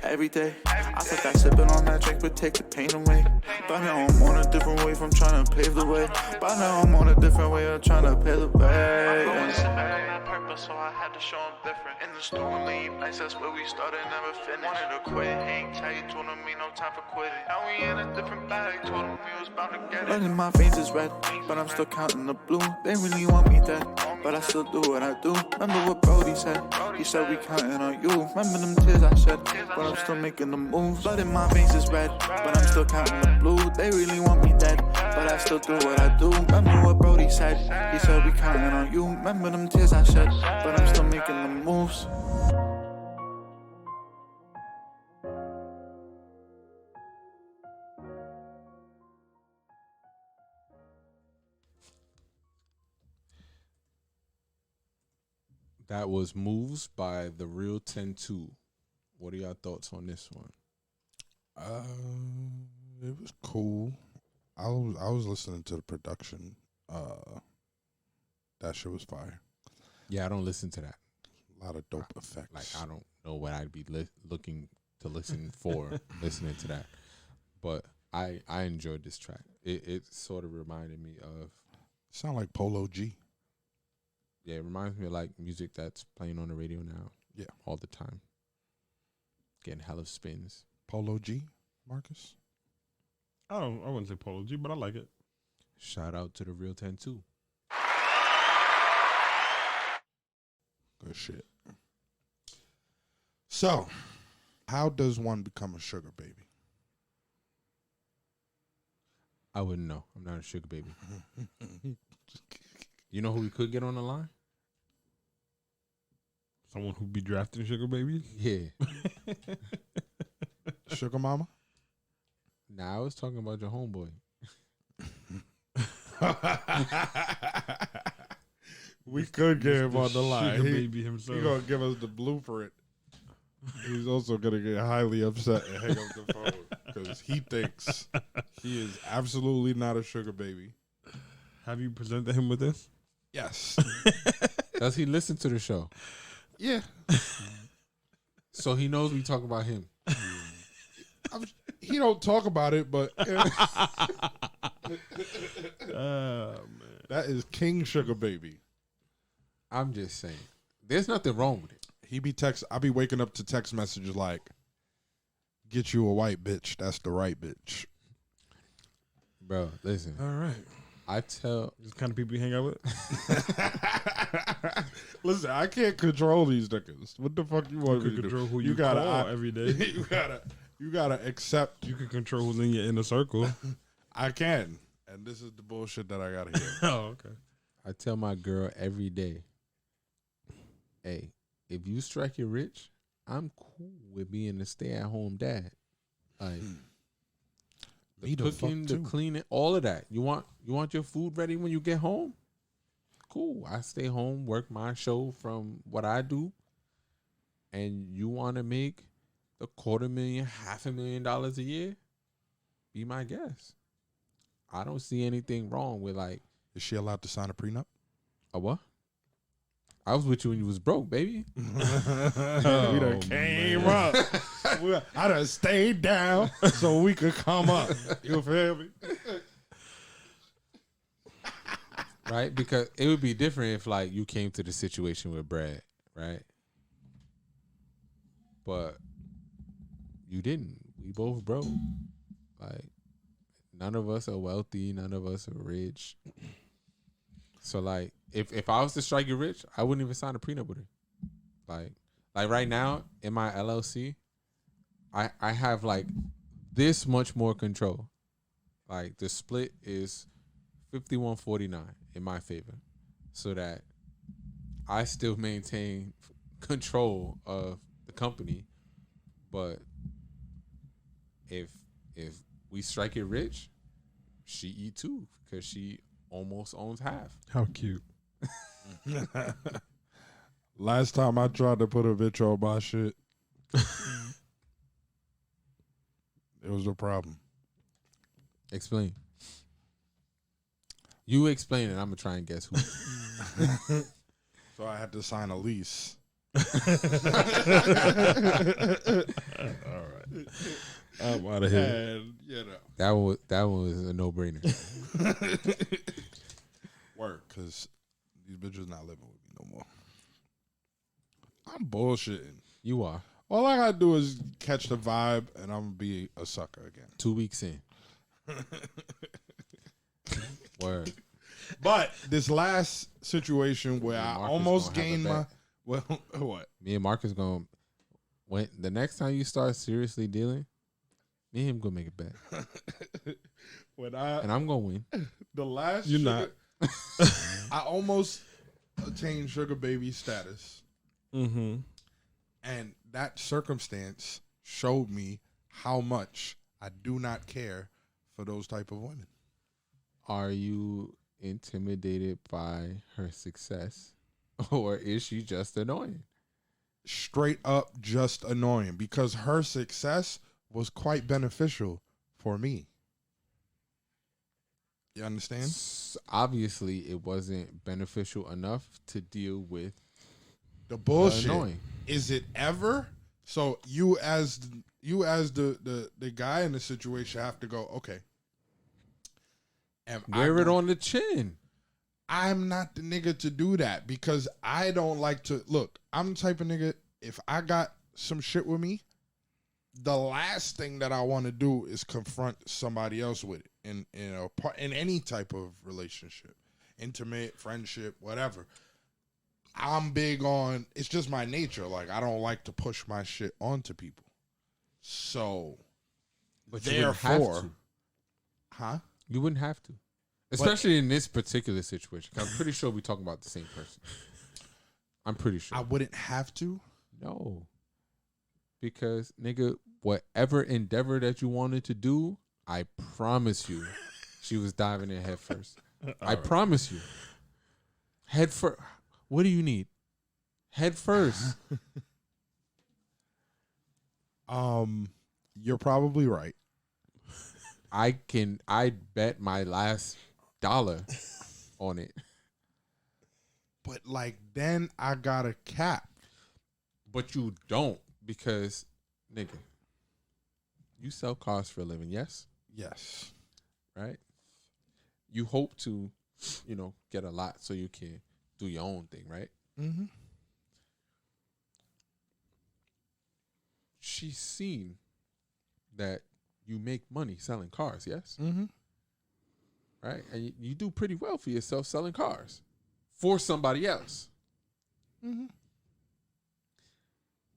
Every day, I thought that sipping on that drink would take the pain away. But now I'm on a different wave, I'm trying to pave the way. But now I'm on a different way, I'm trying to pave the way. I was sipping on that purple, so I had to show him different. In the stool lean, nice, that's where we started, never finished. Wanted to quit, hang tight, told him ain't no time for quitting. Now we in a different bag, told him we was bound to get it. Blood in my veins is red, but I'm still counting the blue. They really want me dead, but I still do what I do. Remember what Brody said? He said we counting on you. Remember them tears I shed, but I'm still making the moves. Blood in my veins is red, but I'm still counting the blue. They really want me dead, but I still do what I do. Remember what Brody said? He said we counting on you. Remember them tears I shed, but I'm still making the moves. That was Moves by The Real 10-2. What are y'all thoughts on this one? It was cool. I was listening to the production. That shit was fire. Yeah, I don't listen to that. A lot of dope effects. Like, I don't know what I'd be looking to listen for listening to that. But I enjoyed this track. It sort of reminded me of. Sound like Polo G. Yeah, it reminds me of like music that's playing on the radio now. Yeah. All the time. Getting hella spins. Polo G, Marcus? I wouldn't say Polo G, but I like it. Shout out to the Real 10 too. Good shit. So, how does one become a sugar baby? I wouldn't know. I'm not a sugar baby. You know who we could get on the line? Someone who be drafting sugar babies? Yeah. Sugar mama? Nah, I was talking about your homeboy. We could get him on the line. Sugar baby himself. He's going to give us the blueprint. He's also going to get highly upset and hang up the phone because he thinks he is absolutely not a sugar baby. Have you presented him with this? Yes. Does he listen to the show? Yeah. So he knows we talk about him. He don't talk about it, but Man. that is King Sugar Baby. I'm just saying. There's nothing wrong with it. I be waking up to text messages like, get you a white bitch. That's the right bitch. Bro, listen. All right. I tell. This kind of people you hang out with? Listen, I can't control these niggas. What the fuck you want me to control do? who you gotta call every day. You gotta accept. You can control who's in your inner circle. I can. And this is the bullshit that I gotta hear. Oh, okay. I tell my girl every day, hey, if you strike it rich, I'm cool with being a stay-at-home dad. Like the Me the cooking, fuck the too. cleaning, all of that. You want your food ready when you get home? Cool. I stay home, work my show from what I do, and you want to make the $250,000, $500,000 a year? Be my guest. I don't see anything wrong with like. Is she allowed to sign a prenup? A what? I was with you when you was broke, baby. We done came up. I done stayed down so we could come up. You feel me? Right? Because it would be different if like you came to the situation with Brad, right? But you didn't. We both broke. Like none of us are wealthy, none of us are rich. So like if I was to strike you rich, I wouldn't even sign a prenup with her. Like right now in my LLC, I have like this much more control. Like the split is 51-49 in my favor, so that I still maintain control of the company. But if we strike it rich, she eat too because she almost owns half. How cute. Last time I tried to put a bitch on my shit, it was a problem. Explain. You explain it. I'm gonna try and guess who. So I had to sign a lease. All right. I'm out of here. And, you know. That one was a no-brainer. Work, because these bitches not living with me no more. I'm bullshitting. You are All I gotta do is catch the vibe, and I'm gonna be a sucker again. 2 weeks in. Word. But this last situation where I Marcus almost gonna have a gained my bet. what? Me and Marcus going when the next time you start seriously dealing, me and him gonna make a bet, When I and I'm gonna win. the last You're sugar- I almost attained sugar baby status, Mm-hmm. and that circumstance showed me how much I do not care for those type of women. Are you intimidated by her success, or is she just annoying? Straight up just annoying, because her success was quite beneficial for me. You understand? Obviously, it wasn't beneficial enough to deal with The bullshit. annoying. Is it ever? So you as the guy in the situation have to go, okay. Wear it on the chin. I'm not the nigga to do that because I don't like to look. I'm the type of nigga, if I got some shit with me, the last thing that I want to do is confront somebody else with it in any type of relationship, intimate, friendship, whatever. I'm big on, it's just my nature. Like, I don't like to push my shit onto people. So, But you wouldn't have therefore, to. huh? You wouldn't have to. Especially in this particular situation. I'm pretty sure we're talking about the same person. I'm pretty sure. I wouldn't have to. No. Because, nigga, whatever endeavor that you wanted to do, I promise you, she was diving in head first. I promise you. Head first. What do you need? Head first. You're probably right. I'd bet my last dollar on it. But like then I got a cap. But you don't because, nigga, you sell cars for a living, yes? Yes. Right? You hope to, get a lot so you can do your own thing, right? Mm-hmm. She's seen that you make money selling cars, yes? Mm-hmm. Right? And you do pretty well for yourself selling cars for somebody else. Mm-hmm.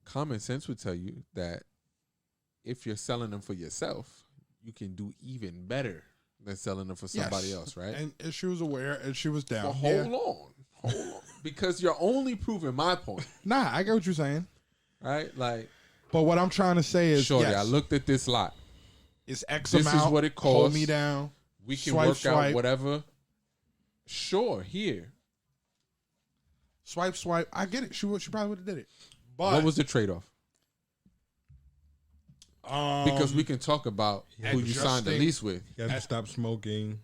Common sense would tell you that if you're selling them for yourself, you can do even better than selling them for somebody else, right? And she was aware and she was down. But hold on. Because you're only proving my point. Nah, I get what you're saying. Right? Like, but what I'm trying to say is, shorty, yes, I looked at this lot. It's X This amount. is what it costs. Hold me down. We can Swipe, work out swipe. whatever. Sure, here. Swipe. I get it. She probably would have did it. But What was the trade-off? Because we Um, can talk about who you signed the adjusting- lease with. You have to stop smoking.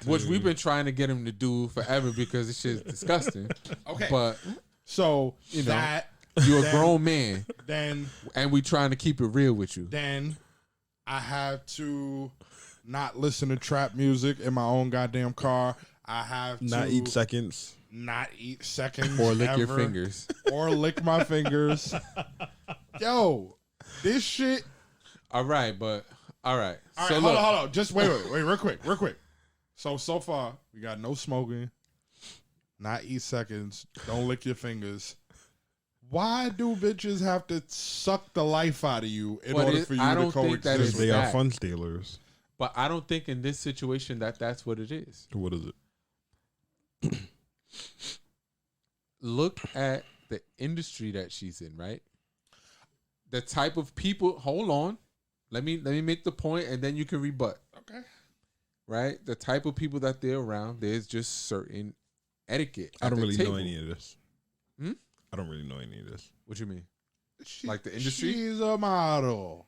Which we've been trying to get him to do forever because this shit's disgusting. okay. But So You know, that you're a then- grown man, then and we trying to keep it real with you. then I have to not listen to trap music in my own goddamn car. I have to Not eat seconds. not eat seconds Or lick your ever, fingers. or lick my fingers. Yo, this shit. All right. All right, So hold look, on. Just wait, real quick. So far we got no smoking, not eat seconds, don't lick your fingers. Why do bitches have to suck the life out of you in But order for you I to don't think that coexist? is Because they that. are fun stealers. but I don't think in this situation that's what it is. What is it? Look at the industry that she's in, right? The type of people. Hold on, let me make the point, and then you can rebut. Okay. Right? The type of people that they're around. There's just certain etiquette. I at don't the really table. know any of this. Hmm? I don't really know any of this. What you mean? Like the industry? She's a model.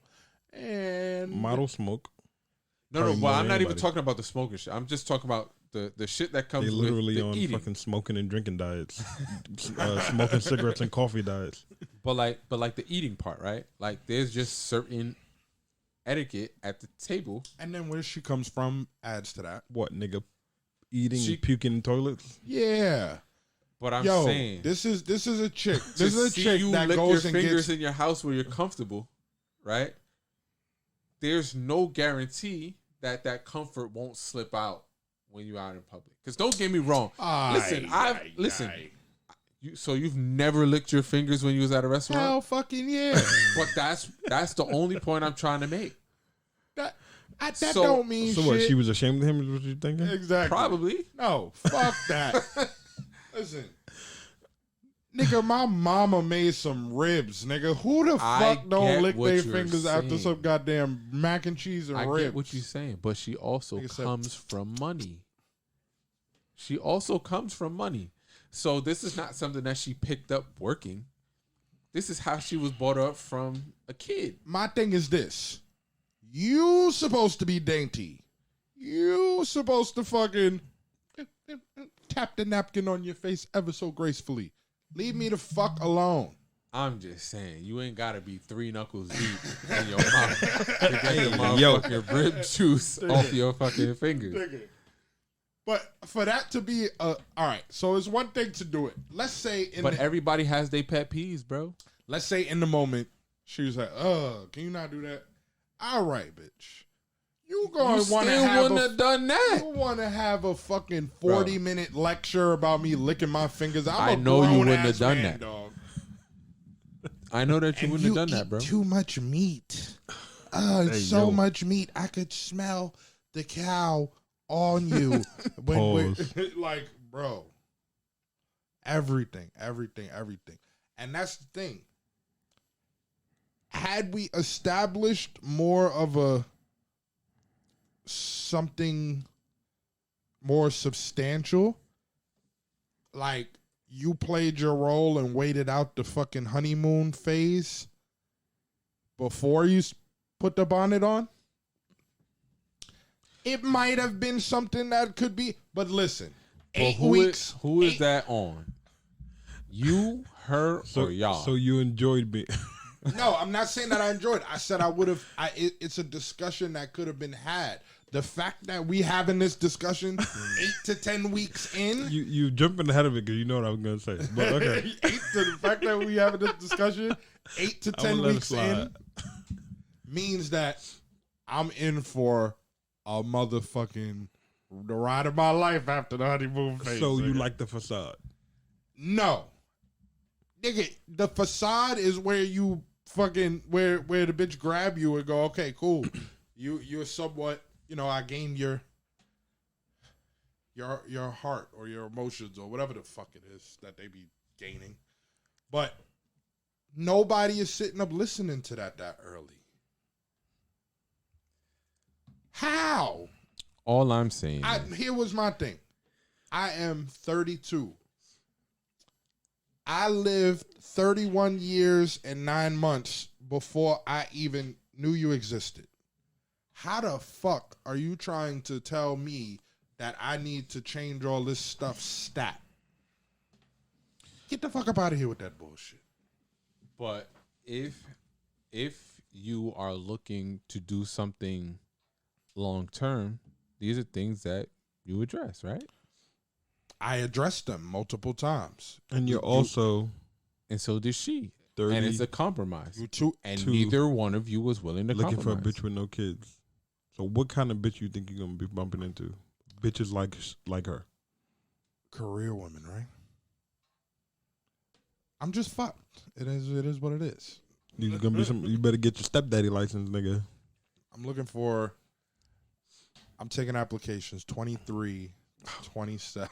And Model smoke. No. Probably Well, more I'm than not even anybody. talking about the smoking shit. I'm just talking about the shit that comes They literally with on the eating. fucking smoking and drinking diets, smoking cigarettes and coffee diets. But like the eating part, right? Like there's just certain etiquette at the table. And then where she comes from adds to that. What nigga? Eating, She- puking in toilets. Yeah. But I'm Yo, saying this is a chick. to This is a see chick you that lick your goes and fingers gets. in your house where you're comfortable, right? There's no guarantee that comfort won't slip out when you're out in public. Because don't get me wrong. Listen, listen. So you've never licked your fingers when you was at a restaurant? Hell fucking yeah. But that's the only point I'm trying to make. that So- don't mean So shit. what? She was ashamed of him. Is what you thinking? Exactly. Probably. No, fuck that. Listen. Nigga, my mama made some ribs, nigga. Who the I fuck don't get lick what their you're fingers after saying. some goddamn mac and cheese and I ribs? get what you're saying, but she also Like I said- comes from money. She also comes from money. So this is not something that she picked up working. This is how she was brought up from a kid. My thing is this. You supposed to be dainty. You supposed to fucking tap the napkin on your face ever so gracefully. Leave me the fuck alone. I'm just saying, you ain't gotta be 3 knuckles deep in your mouth to get the motherfucking rib juice off your fucking fingers. But for that to be all right, so it's one thing to do it. Let's say everybody has their pet peeves, bro. Let's say in the moment she was like, can you not do that? All right, bitch. You gonna want to have done that. You want to have a fucking 40-minute lecture about me licking my fingers? I know you wouldn't have done that. Dog. I know that you wouldn't have done that, bro. Too much meat. Much meat. I could smell the cow on you. Like, bro. Everything. And that's the thing. Had we established more of a something more substantial, like you played your role and waited out the fucking honeymoon phase before you put the bonnet on, it might have been something that could be. But listen, 8 weeks. Who is that on? You, her, or y'all? So you enjoyed me. No, I'm not saying that I enjoyed it. I said I would have. It's a discussion that could have been had. The fact that we having this discussion 8 to 10 weeks in, you jumping ahead of it because you know what I was gonna say. But okay, the fact that we having this discussion 8 to 10 weeks in means that I'm in for a motherfucking the ride of my life after the honeymoon phase. So you like the facade? No, nigga, the facade is where you fucking where the bitch grab you and go, okay, cool, you're somewhat. You know, I gained your heart or your emotions or whatever the fuck it is that they be gaining. But nobody is sitting up listening to that early. How? All I'm saying. Here was my thing. I am 32. I lived 31 years and 9 months before I even knew you existed. How the fuck are you trying to tell me that I need to change all this stuff stat? Get the fuck up out of here with that bullshit. But if you are looking to do something long term, these are things that you address, right? I addressed them multiple times. And you're also... And so did she. 30, and it's a compromise. And neither one of you was willing to looking compromise. for a bitch with no kids. So what kind of bitch you think you're going to be bumping into? Bitches like her. Career women, right? I'm just fucked. It is what it is. You better get your stepdaddy license, nigga. I'm taking applications 23, 27.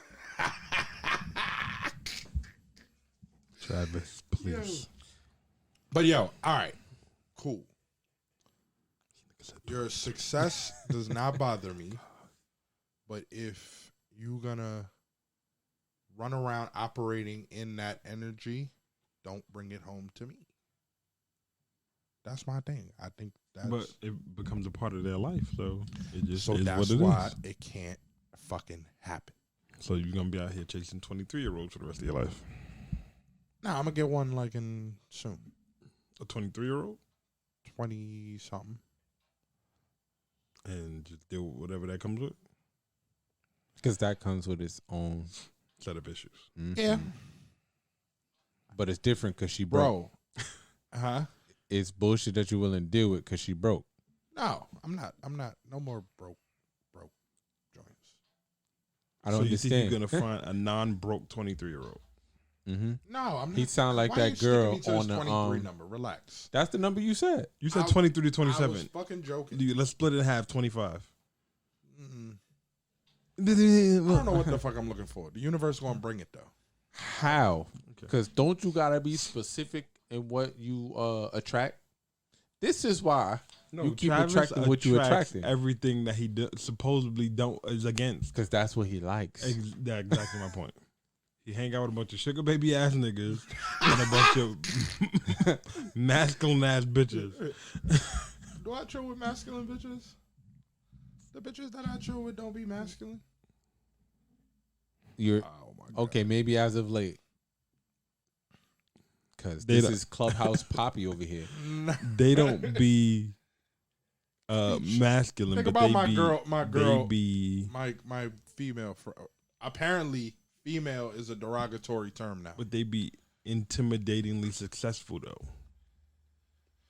Travis, please. But yo, all right, cool. Your success does not bother me, but if you gonna run around operating in that energy, don't bring it home to me. That's my thing. I think that's... But it becomes a part of their life, so it just so is that's what it why is. it can't fucking happen. So you're going to be out here chasing 23-year-olds for the rest of your life. Nah, I'm going to get one like in soon. A 23-year-old? 20-something. And just deal with whatever that comes with? Because that comes with its own set of issues. Mm-hmm. Yeah. But it's different because she broke. Bro. Uh-huh. It's bullshit that you're willing to deal with because she broke. No, I'm not. No more broke joints. I don't understand. So you think you're going to find a non-broke 23-year-old? Mm-hmm. No, I'm not. He sound like that girl on the 23 number. Relax. That's the number you said. You said 23 to 27. I was fucking joking. Let's split it in half, 25. I don't know what the fuck I'm looking for. The universe gonna bring it though. How? Because don't you gotta be specific in what you attract? This is why you keep attracting what you attracting. Everything that he supposedly is against. Because that's what he likes. That's exactly my point. He hang out with a bunch of sugar baby ass niggas and a bunch of masculine ass bitches. Do I chill with masculine bitches? The bitches that I chill with don't be masculine. You're Oh my God. okay. Maybe as of late, because They this don't- is Clubhouse Poppy over here. They don't be masculine. Think but about they my be, girl. My girl. They be, My female. Apparently, female is a derogatory term now. but they be intimidatingly successful though.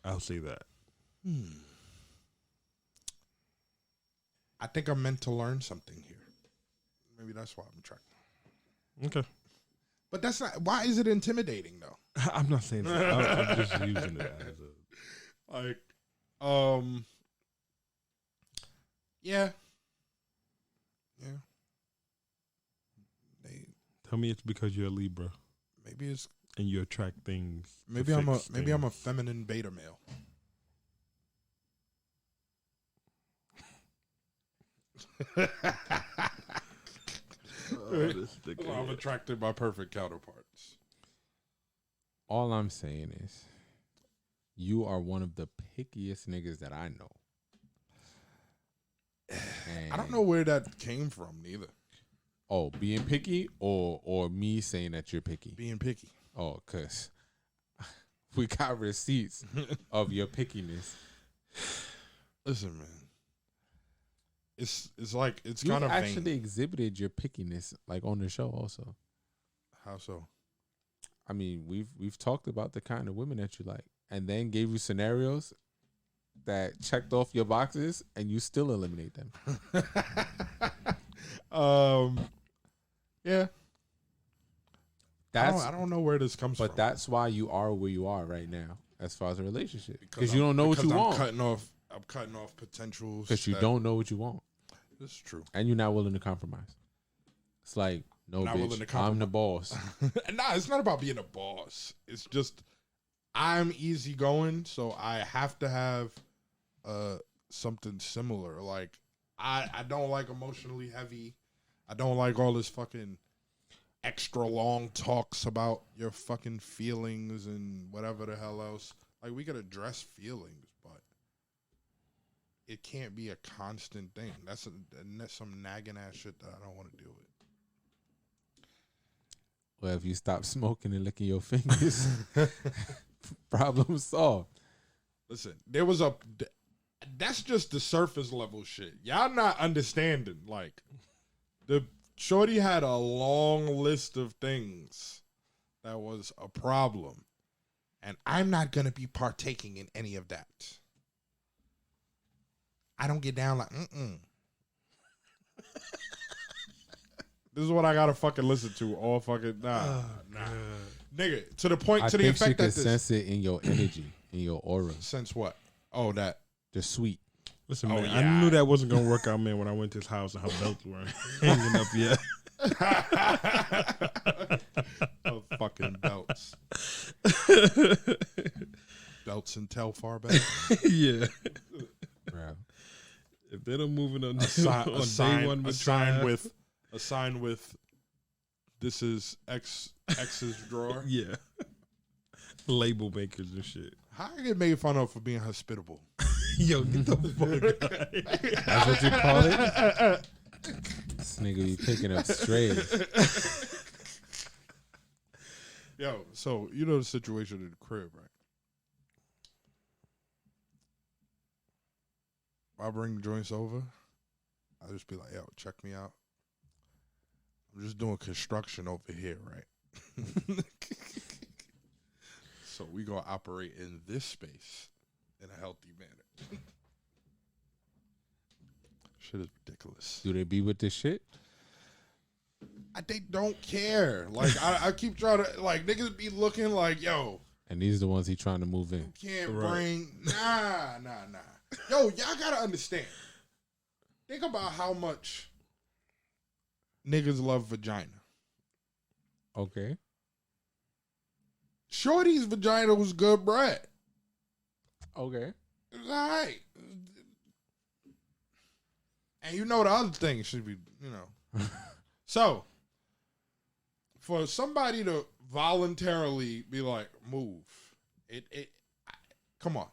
I'll say that. I think I'm meant to learn something here. Maybe that's why I'm attracted. Okay. But that's not. Why is it intimidating though? I'm not saying that. I'm just using it as a. Like, yeah. Tell me it's because you're a Libra Maybe it's and you attract things. to maybe I'm fix a things. feminine beta male. I'm attracted by perfect counterparts. All I'm saying is, you are one of the pickiest niggas that I know. I don't know where that came from, neither. Oh, being picky or me saying that you're picky? Being picky. Oh, because we got receipts of your pickiness. Listen, man. It's like it's You kind of actually vain. exhibited your pickiness like on the show also. How so? I mean, we've talked about the kind of women that you like, and then gave you scenarios that checked off your boxes, and you still eliminate them. Yeah. That's I don't know where this comes from. but that's why you are where you are right now, as far as a relationship, because you don't know what you I'm want. I'm cutting off potentials. Because you don't know what you want, This is true. and you're not willing to compromise. It's like, no, Not willing bitch, to I'm the boss. Nah, it's not about being a boss. It's just I'm easygoing, so I have to have something similar. Like I don't like emotionally heavy. I don't like all this fucking extra long talks about your fucking feelings and whatever the hell else. Like we could address feelings, but it can't be a constant thing. That's some nagging ass shit that I don't want to deal with. Well, if you stop smoking and licking your fingers, problem solved. Listen, that's just the surface level shit. Y'all not understanding. Like, the shorty had a long list of things that was a problem. And I'm not going to be partaking in any of that. I don't get down like, This is what I gotta fucking listen to all fucking nah. Nigga, to the point, I to the think she effect can that this sense it in your energy, in your aura. sense what? Oh, that. The sweet. Listen, Oh, man, yeah. I knew that wasn't gonna work out, man. When I went to his house and her belts weren't hanging up yet. Oh, fucking belts. Belts and Telfar back. Yeah. Bro. If they don't move it on, A sign day one, a sign with this is X's drawer. yeah, label makers and shit. How I get made fun of for being hospitable? Yo, get the fuck out. That's what you call it? This nigga be picking up strays. Yo, so you know the situation in the crib, right? I bring joints over. I just be like, yo, check me out. I'm just doing construction over here, right? So we gonna operate in this space in a healthy manner. Shit is ridiculous. Do they be with this shit? They don't care. Like I keep trying to like niggas be looking like, yo, And these are the ones he trying to move in. you can't Right. bring nah. Yo, y'all gotta understand. Think about how much niggas love vagina. Okay. Shorty's vagina was good bread. Okay. It was all right. And you know the other thing should be, you know. So, for somebody to voluntarily be like, move, come on.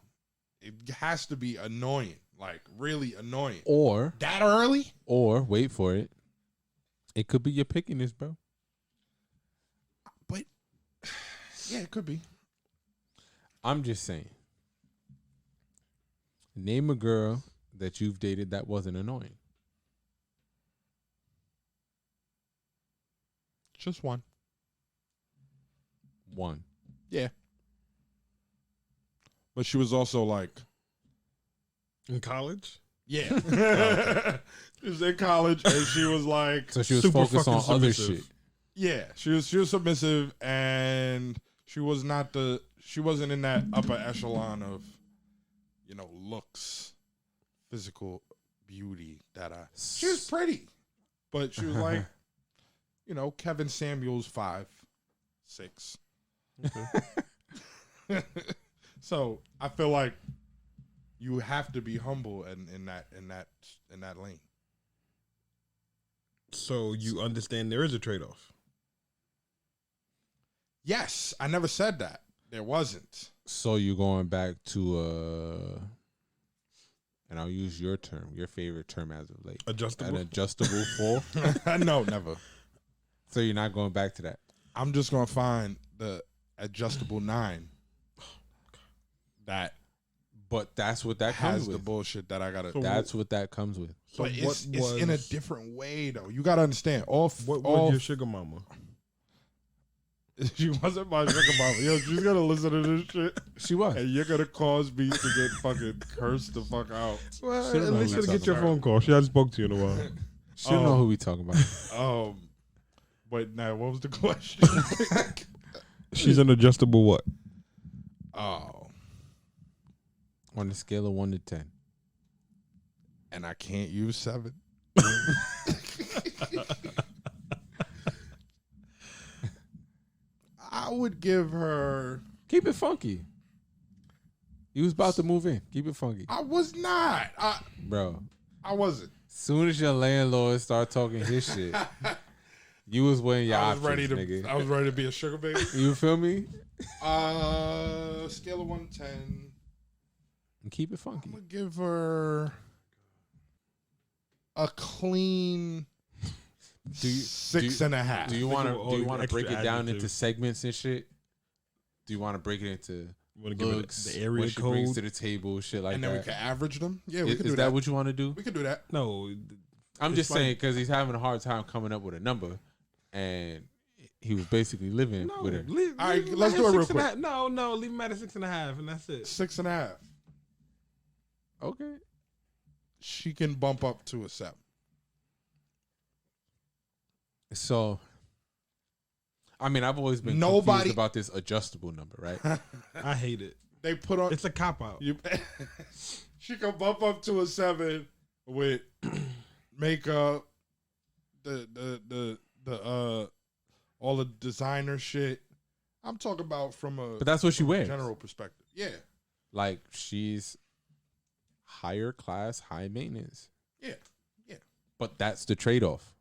it has to be annoying, like really annoying. Or That early? wait for it. It could be your pickiness, bro. But yeah, it could be. I'm just saying. Name a girl that you've dated that wasn't annoying. Just one. One. Yeah. But she was also like, In college? yeah. She was in college and she was like, So she was Super focused on fucking other submissive. shit. yeah, she was submissive and she wasn't in that upper echelon of, looks, physical beauty she was pretty. But she was like, Kevin Samuels 5'6". So I feel like you have to be humble in that lane. So you understand there is a trade-off. Yes, I never said that. There wasn't. So you going back to and I'll use your term, your favorite term as of late. Adjustable? An adjustable four. No, never. So you're not going back to that. I'm just gonna find the adjustable 9 that But that's what that has comes the with. bullshit that I gotta. So That's what that comes with. So but what it's in a different way though. You gotta understand. What was your sugar mama? She wasn't my sugar mama. Yo, she's gonna listen to this shit, She was. and you're gonna cause me to get fucking cursed the fuck out. Well, She don't at know least who she'll you're get your talking phone call. She hasn't spoke to you in a while. She don't know who we talking about. But now, what was the question? She's an adjustable what? Oh, On a scale of 1 to 10. and I can't use 7. I would give her. Keep it funky. You was about to move in. Keep it funky. I was not. Bro, I wasn't. soon as your landlord start talking his shit, you was weighing your I was options, ready to. nigga. I was ready to be a sugar baby. You feel me? Scale of 1 to 10. And keep it funky. I'm gonna give her a clean Do you- 6.5. Do you want Think of all to? Do you the want to extra break it down into adjectives. segments and shit? Do you want to break it into Want to give looks, it the area what she brings code? to the table, shit like and then that? we can average them. Yeah, we Is can do that that. what you want to do? We can do that. No, I'm it's just like- saying because he's having a hard time coming up with a number, and he was basically living no. with her. All right, leave let's him do it at real 6 and a quick. half. No, leave him at a 6.5, and that's it. 6.5. Okay. She can bump up to a 7. So, I mean, I've always been Nobody- confused about this adjustable number, right? I hate it. They put on. It's a cop out. She can bump up to a 7 with makeup, the all the designer shit. I'm talking about from a But that's what she wears. general perspective. Yeah, Like she's higher class, high maintenance. yeah. But that's the trade off.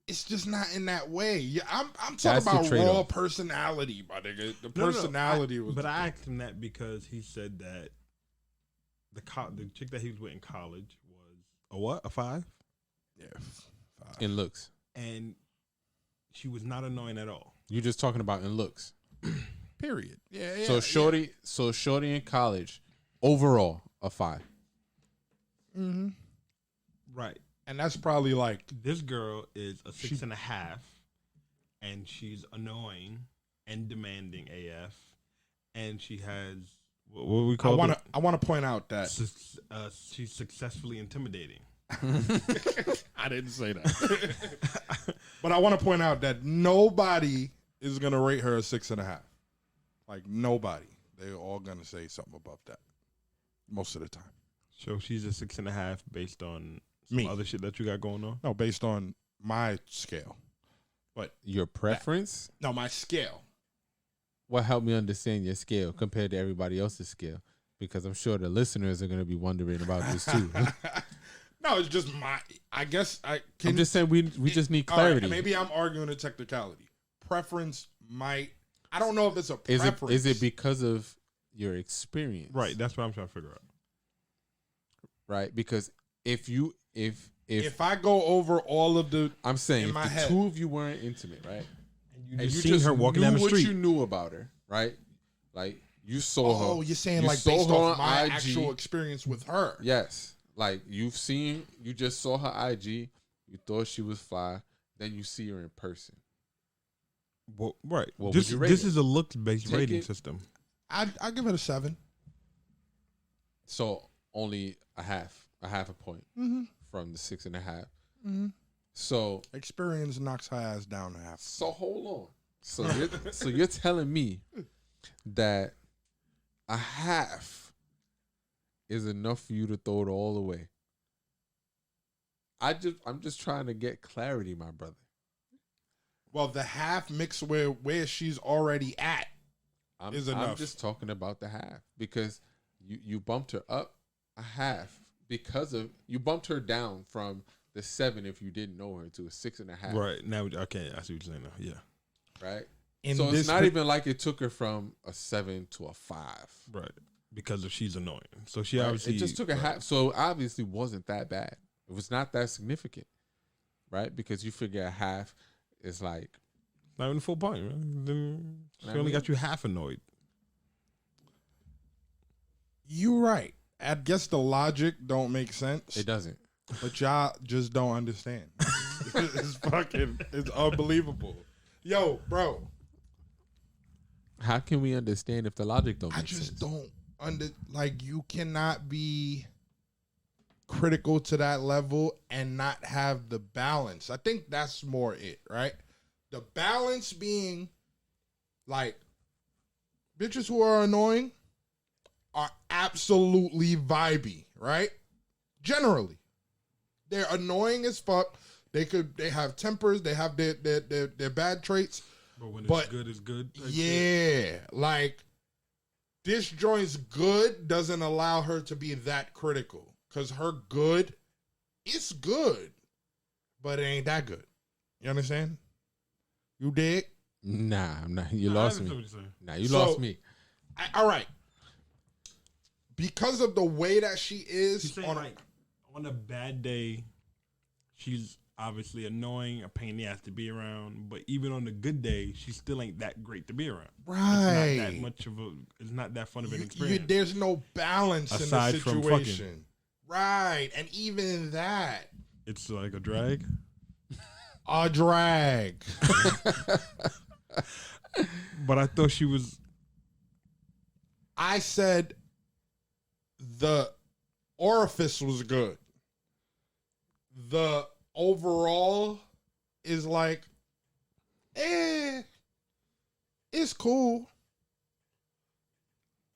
It's just not in that way. Yeah, I'm talking That's the about raw trade-off. personality, my nigga. The No, personality was. But I asked him that because he said that the chick that he was with in college was a what? A 5? yeah, 5. In looks. And she was not annoying at all. You're just talking about in looks. Period. Yeah. So shorty in college, overall a 5. Mm-hmm. Right. And that's probably like This girl is a 6.5, and she's annoying and demanding AF, and she has what we call I want to point out that she's successfully intimidating. I didn't say that, but I want to point out that nobody is gonna rate her a 6.5. Like nobody, they're all gonna say something above that most of the time. So she's a 6.5 based on some Me. other shit that you got going on. No, based on my scale, but Your preference? no, my scale. What helped me understand your scale compared to everybody else's scale? Because I'm sure the listeners are going to be wondering about this too. No, it's just my. I guess I can. I'm just saying we just need all right, clarity. maybe I'm arguing a technicality. Preference might. I don't know if it's a Is preference. it because of your experience. Right. That's what I'm trying to figure out. Right? Because if I go over all of the, I'm saying in if my the head. two of you weren't intimate, right? You And just seen her walking down the what street. you knew about her, right? Like you saw her. oh, you're saying you like saw based her off on my IG. actual experience with her. Yes. Like you just saw her IG, you thought she was fly, then you see her in person. Well, right. What this would you rate this it? is a looks-based Take rating it. system. I give it a 7. So only a half a point from the 6.5. Mm-hmm. So Experience knocks her ass down a half. So hold on. So you're telling me that a half is enough for you to throw it all away? I'm just trying to get clarity, my brother. Well, the half mixed with where she's already at is enough. I'm just talking about the half because you bumped her up a half because of you bumped her down from the 7 if you didn't know her to a 6.5. Right. Now, okay, I see what you're saying now. Yeah. Right. In So it's this not even like it took her from a 7 to a 5. Right. Because if she's annoying. So she Right? obviously. It just took a half. So obviously wasn't that bad. It was not that significant. Right? Because you figure a half is like. Not even a full point, man. Then she I only mean- got you half annoyed. You right. I guess the logic don't make sense. It doesn't. But y'all just don't understand. It's unbelievable. Yo, bro, How can we understand if the logic don't I make just sense? don't you cannot be critical to that level and not have the balance. I think that's more it, right? The balance being like bitches who are annoying are absolutely vibey, right? Generally. They're annoying as fuck. They have tempers, they have their bad traits. But when it's good. Yeah, like this joint's good doesn't allow her to be that critical because her good, it's good, but it ain't that good. You understand? You dig? Nah, I'm not. You lost me. Nah, you lost me. All right. Because of the way that she is She's saying on a bad day, she's obviously annoying, a pain in the ass to be around. But even on a good day, she still ain't that great to be around. right. It's not that much of a. It's not that fun of an experience. There's no balance Aside in from the situation. Right. And even that, It's like a drag. a drag. But I thought she was. I said the orifice was good. The overall is like, it's cool.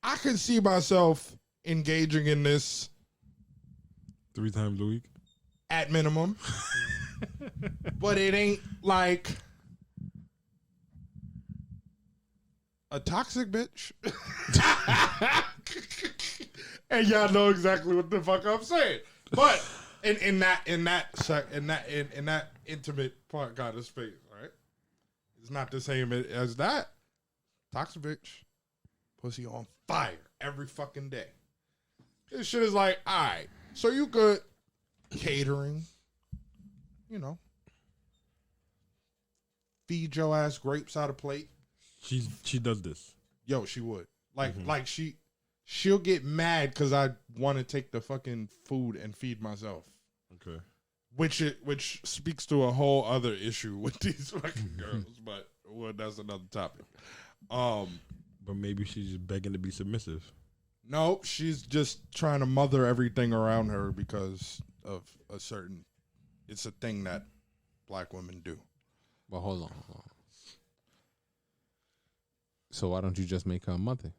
I can see myself engaging in this 3 times a week. at minimum. But it ain't like a toxic bitch. And y'all know exactly what the fuck I'm saying. But in that intimate part kind of space, right? It's not the same as that. Toxic bitch. Pussy on fire every fucking day. This shit is like, all right, so you could catering, you know, feed your ass grapes out of plate. She does this. Yo, she would. Like she'll get mad because I want to take the fucking food and feed myself. Okay. Which speaks to a whole other issue with these fucking girls, but that's another topic. But maybe she's just begging to be submissive. No, she's just trying to mother everything around her because of it's a thing that black women do. Well, hold on. So why don't you just make her a mother?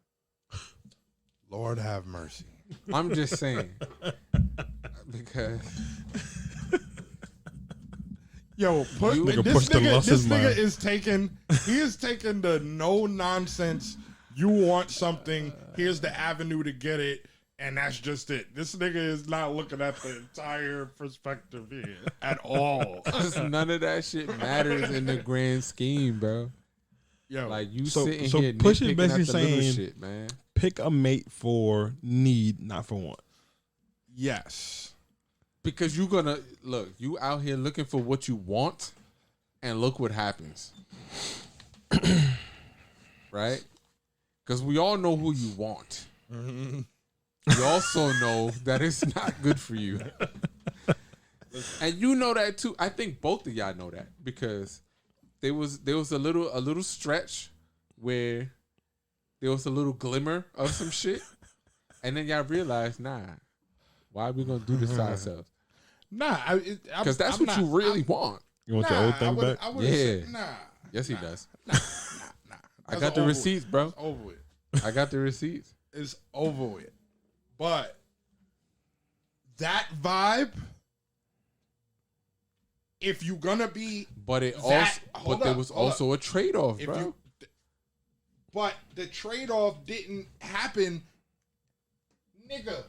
Lord have mercy. I'm just saying. Because Yo, This nigga is taking the no nonsense. You want something, here's the avenue to get it, and that's just it. This nigga is not looking at the entire perspective here at all. none of that shit matters in the grand scheme, bro. Yo, Like you So sitting here Push is nitpicking basically at the little saying shit, man. pick a mate for need, not for want. Yes. Because you're gonna look, you out here looking for what you want, and look what happens. Right? Because we all know who you want. Mm-hmm. We also know that it's not good for you. And you know that too. I think both of y'all know that because there was a little stretch where there was a little glimmer of some shit, and then y'all realized, nah, why are we gonna do this to ourselves? Nah, Because that's what you really want. You want your old thing back? Yeah. Said, Yes, he does. Nah. I got the receipts, bro. It's over with. I got the receipts. It's over with. But that vibe, if you're gonna be, But it that, also, but there was also a trade off, bro. But the trade off didn't happen, nigga.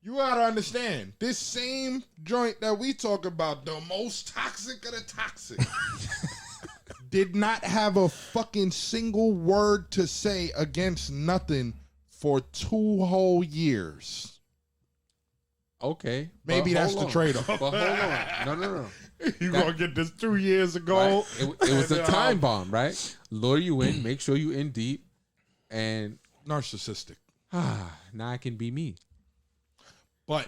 You gotta understand, this same joint that we talk about, the most toxic of the toxic, did not have a fucking single word to say against nothing for 2 whole years. Okay. Maybe that's the trade-off. But hold on. No. You gonna get this 2 years ago? Right? It was a time bomb, right? Lure you in, make sure you in deep, and Narcissistic. now I can be me. But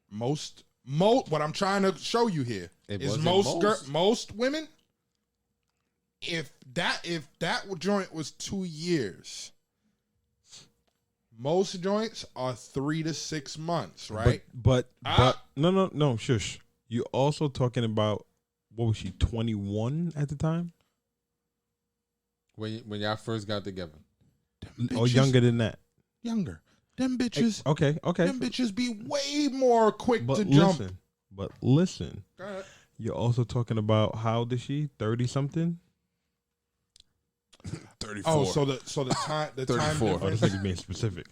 most what I'm trying to show you here is most women, if that joint was 2 years, most joints are 3 to 6 months, right? But no, shush. You're also talking about, what was she, 21 at the time? When y'all first got together. Or younger than that? Younger. Them bitches. Okay. Them bitches be way more quick But to jump. listen. Go ahead. You're also talking about, how old is she? 30 something? 34. Oh, so the time 34. Oh, this nigga's being specific.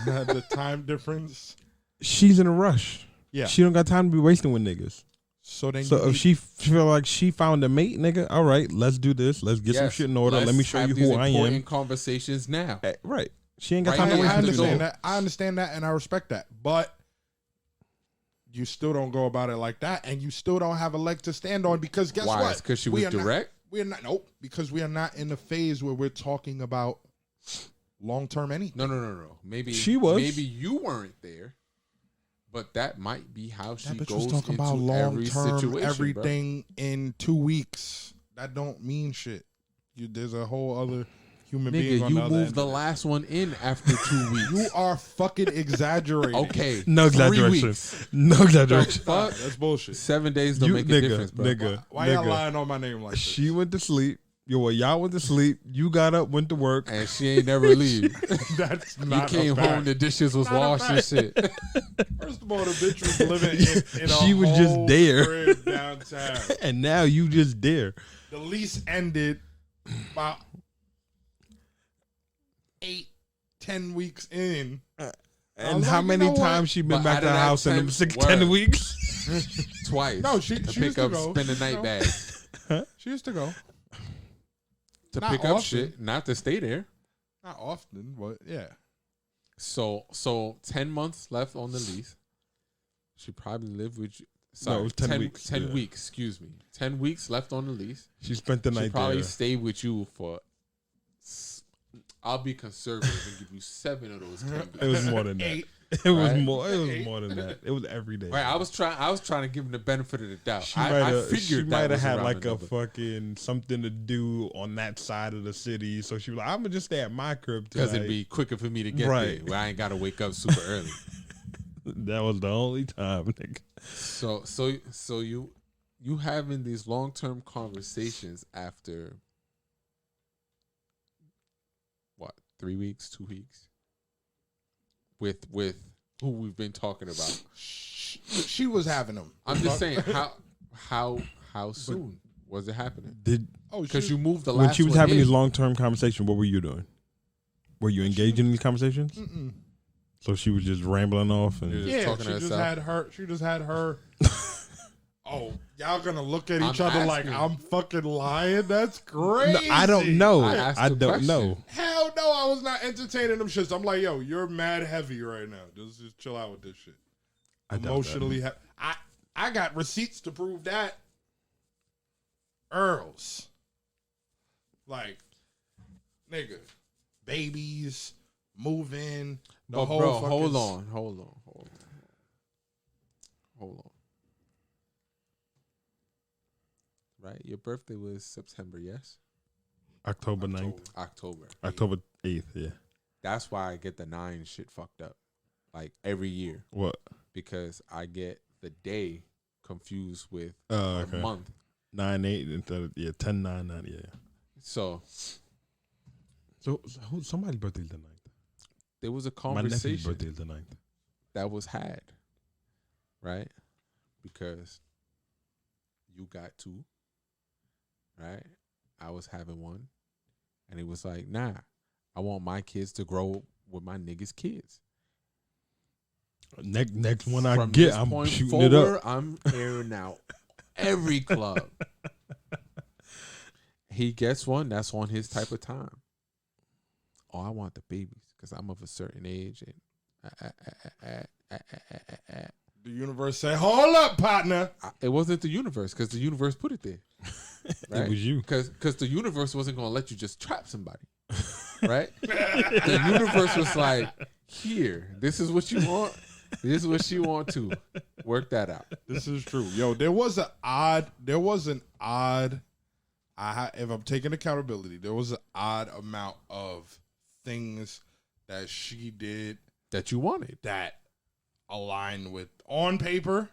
the time difference. She's in a rush. Yeah. She don't got time to be wasting with niggas. So then, So if she feel like she found a mate, nigga, all right, let's do this. Let's get some shit in order. Let me show you who I am. Important conversations now. Right. She ain't got Right time to now, waste. I with understand niggas. that. I understand that, and I respect that. But you still don't go about it like that, and you still don't have a leg to stand on because guess Why? what? Because she was direct? We are not. Nope. Because we are not in the phase where we're talking about long-term anything. No. Maybe She was. Maybe you weren't there, but that might be how she That bitch goes was talking into about every long-term situation. everything in 2 weeks. That don't mean shit. There's a whole other human being Nigga, on you the other moved end the of it. last one in after 2 weeks. You are fucking exaggerating. Okay. No 3 exaggeration. weeks. No exaggeration. Fuck. That's bullshit. 7 days don't make a difference, bro. Why y'all lying on my name like this? She went to sleep. Y'all went to sleep. You got up, went to work. And she ain't never leave. That's You not came a fact. home, the dishes was Not a washed and fact. shit. First of all, the bitch was living in a She was just whole there. crib downtown. And now you just there. The lease ended about 8-10 weeks in. And was how like, you many know what? times she been But back out to of the that house in 10 them 10 word. weeks? Twice. No, she to used pick to up, go. spend the You night know. bags. She used to go. To Not pick up often. shit, not to stay there. Not often, but yeah. So 10 months left on the lease. She probably lived with you. Sorry, No, it was 10 weeks, 10 yeah. weeks, excuse me. 10 weeks left on the lease. She spent the She night probably there. stayed with you for, I'll be conservative and give you 7 of those 10 weeks. It was more than that. 8. It was Right? more. It was more than that. It was every day. Right, I was trying to give him the benefit of the doubt. She I figured might that have was had around like the a number. fucking something to do on that side of the city. So she was like, I'm gonna just stay at my crib Because tonight. it'd be quicker for me to get Right. there, where I ain't got to wake up super early. That was the only time, nigga. So you having these long-term conversations after what, 3 weeks, 2 weeks, with who we've been talking about. She was having them. I'm just saying how soon was it happening? Because you moved the last When she was one having in. these long-term conversations, what were you doing? Were you engaging in these conversations? Mm-mm. So she was just rambling off and Just Yeah, talking she to just herself. had her. Oh, y'all gonna look at each I'm other like asking. I'm fucking lying? That's crazy. I don't know. I asked I the don't question. know. Hell no, I I was not entertaining them shits. I'm like, yo, you're mad heavy right now. Just chill out with this shit. Emotionally heavy. I got receipts to prove that. Earls. Like, nigga, babies, move in. The whole bro, fucking hold on. Right, your birthday was September, yes? October 9th. October. October 8th, yeah. That's why I get the 9 shit fucked up. Like every year. What? Because I get the day confused with Okay. a month. 9/8 instead of 10/9/9, yeah. So Somebody's birthday is the 9th. there was a My nephew's conversation birthday is the 9th. that was had, right? Because you got 2, right? I was having 1, and it was like, nah, I want my kids to grow with my niggas' kids. Next one I From get, this I'm point shooting forward, it up. I'm airing out every club. He gets one, that's on his type of time. Oh, I want the babies because I'm of a certain age. And The universe said, hold up, partner. it wasn't the universe because the universe put it there. Right? It was you. Because the universe wasn't going to let you just trap somebody. Right? The universe was like, here, this is what you want. This is what she want to. Work that out. This is true. Yo, there was an odd, if I'm taking accountability, there was an odd amount of things that she did That you wanted. that align with, on paper,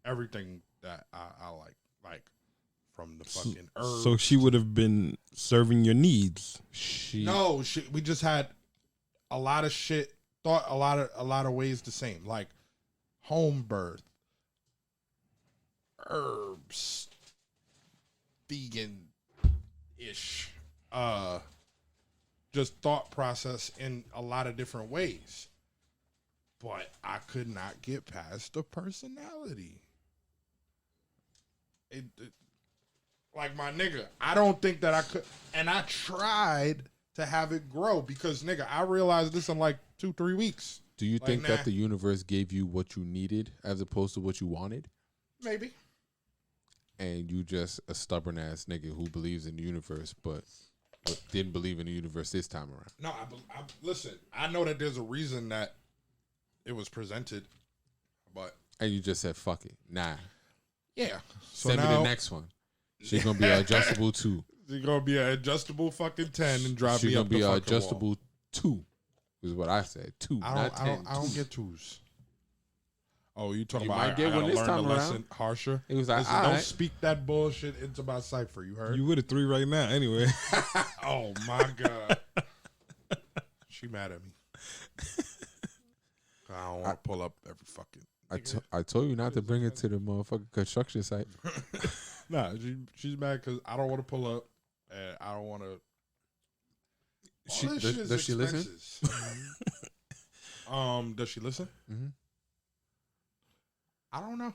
everything that I like. Like, from the fucking herbs. So she would have been serving your needs. No, we just had a lot of shit, thought a lot of ways the same. Like, home birth, herbs, vegan-ish, just thought process in a lot of different ways. But I could not get past the personality. Like, my nigga, I don't think that I could. And I tried to have it grow because, nigga, I realized this in like 2-3 weeks. Do you Like, think nah. that the universe gave you what you needed as opposed to what you wanted? Maybe. And you just a stubborn ass nigga who believes in the universe, but didn't believe in the universe this time around. No, listen, I know that there's a reason that it was presented, but. And you just said, fuck it. Nah. Yeah. Send me the next one. She's going to be adjustable 2. She's going to be an adjustable fucking 10 and drive She's me going up to be the an fucking adjustable wall. 2 is what I said. 2, not 10. I don't get 2s. Oh, you talking You about might get I one gotta this learn time the around. lesson harsher? It was like, Listen, all don't right. speak that bullshit into my cipher. You heard? You would have 3 right now anyway. Oh, my God. She mad at me. I don't want to pull up every fucking... I told you not to bring it to the motherfucking construction site. Nah, she's mad because I don't want to pull up, and I don't want to... Does she listen? Does she listen? Mm-hmm. I don't know.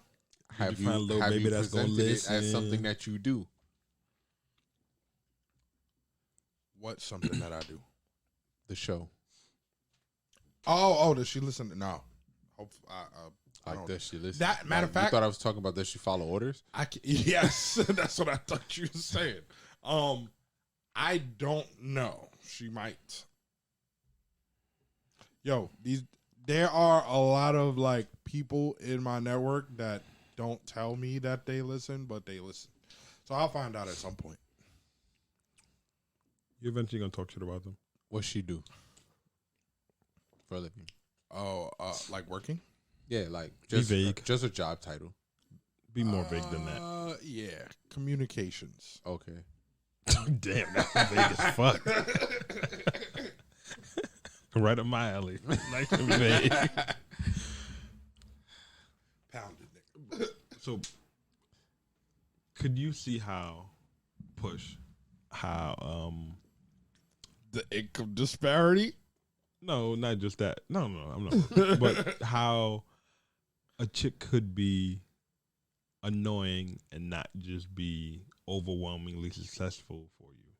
Have you find a little have baby you that's gonna presented it listen? as something that you do? What's something that I do? The show. Oh, does she listen? No. Hope I Like, don't. does she listen? That matter of You fact, thought I was talking about does she follow orders? yes, that's what I thought you were saying. I don't know. She might. Yo, there are a lot of like people in my network that don't tell me that they listen, but they listen. So I'll find out at some point. You're eventually going to talk shit about them. What she do for a living? Oh, like working? Yeah, like Be just vague. just a job title. Be more vague than that. Yeah, communications. Okay. Damn, that's vague as fuck. Right up my alley. Nice and vague. Pounded, nigga. So, could you see how The income disparity? No, not just that. No, I'm not. But how a chick could be annoying and not just be overwhelmingly successful for you.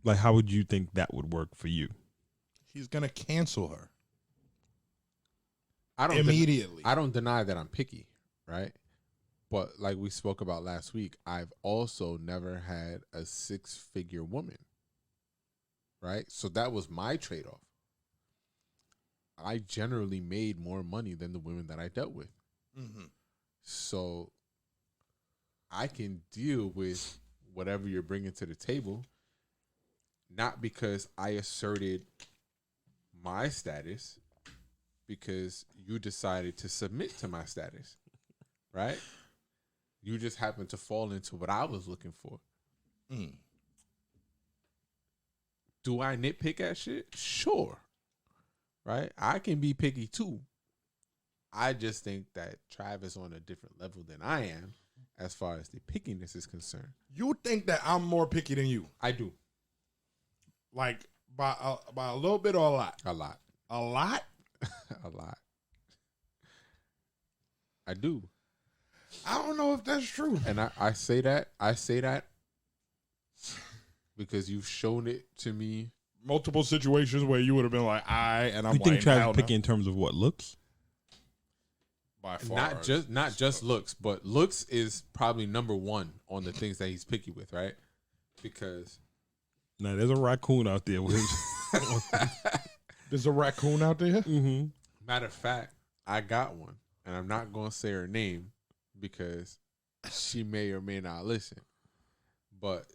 Like, how would you think that would work for you? He's gonna cancel her I don't immediately. I don't deny that I'm picky, right? But like we spoke about last week, I've also never had a 6-figure woman, right? So that was my trade-off. I generally made more money than the women that I dealt with. Mm-hmm. So I can deal with whatever you're bringing to the table, not because I asserted my status, because you decided to submit to my status, right? You just happened to fall into what I was looking for. Mm. Do I nitpick at shit? Sure. Right? I can be picky too. I just think that Trav is on a different level than I am as far as the pickiness is concerned. You think that I'm more picky than you? I do. Like by a little bit or a lot? A lot. A lot? A lot. I do. I don't know if that's true. And I say that because you've shown it to me. Multiple situations where you would have been like, and I'm You think like, Trav's picky in terms of what, looks? by far. Not just looks, but looks is probably number one on the things that he's picky with, right? Because Now, there's a raccoon out there with There's a raccoon out there? mm-hmm. matter of fact, I got one, and I'm not gonna say her name because she may or may not listen. But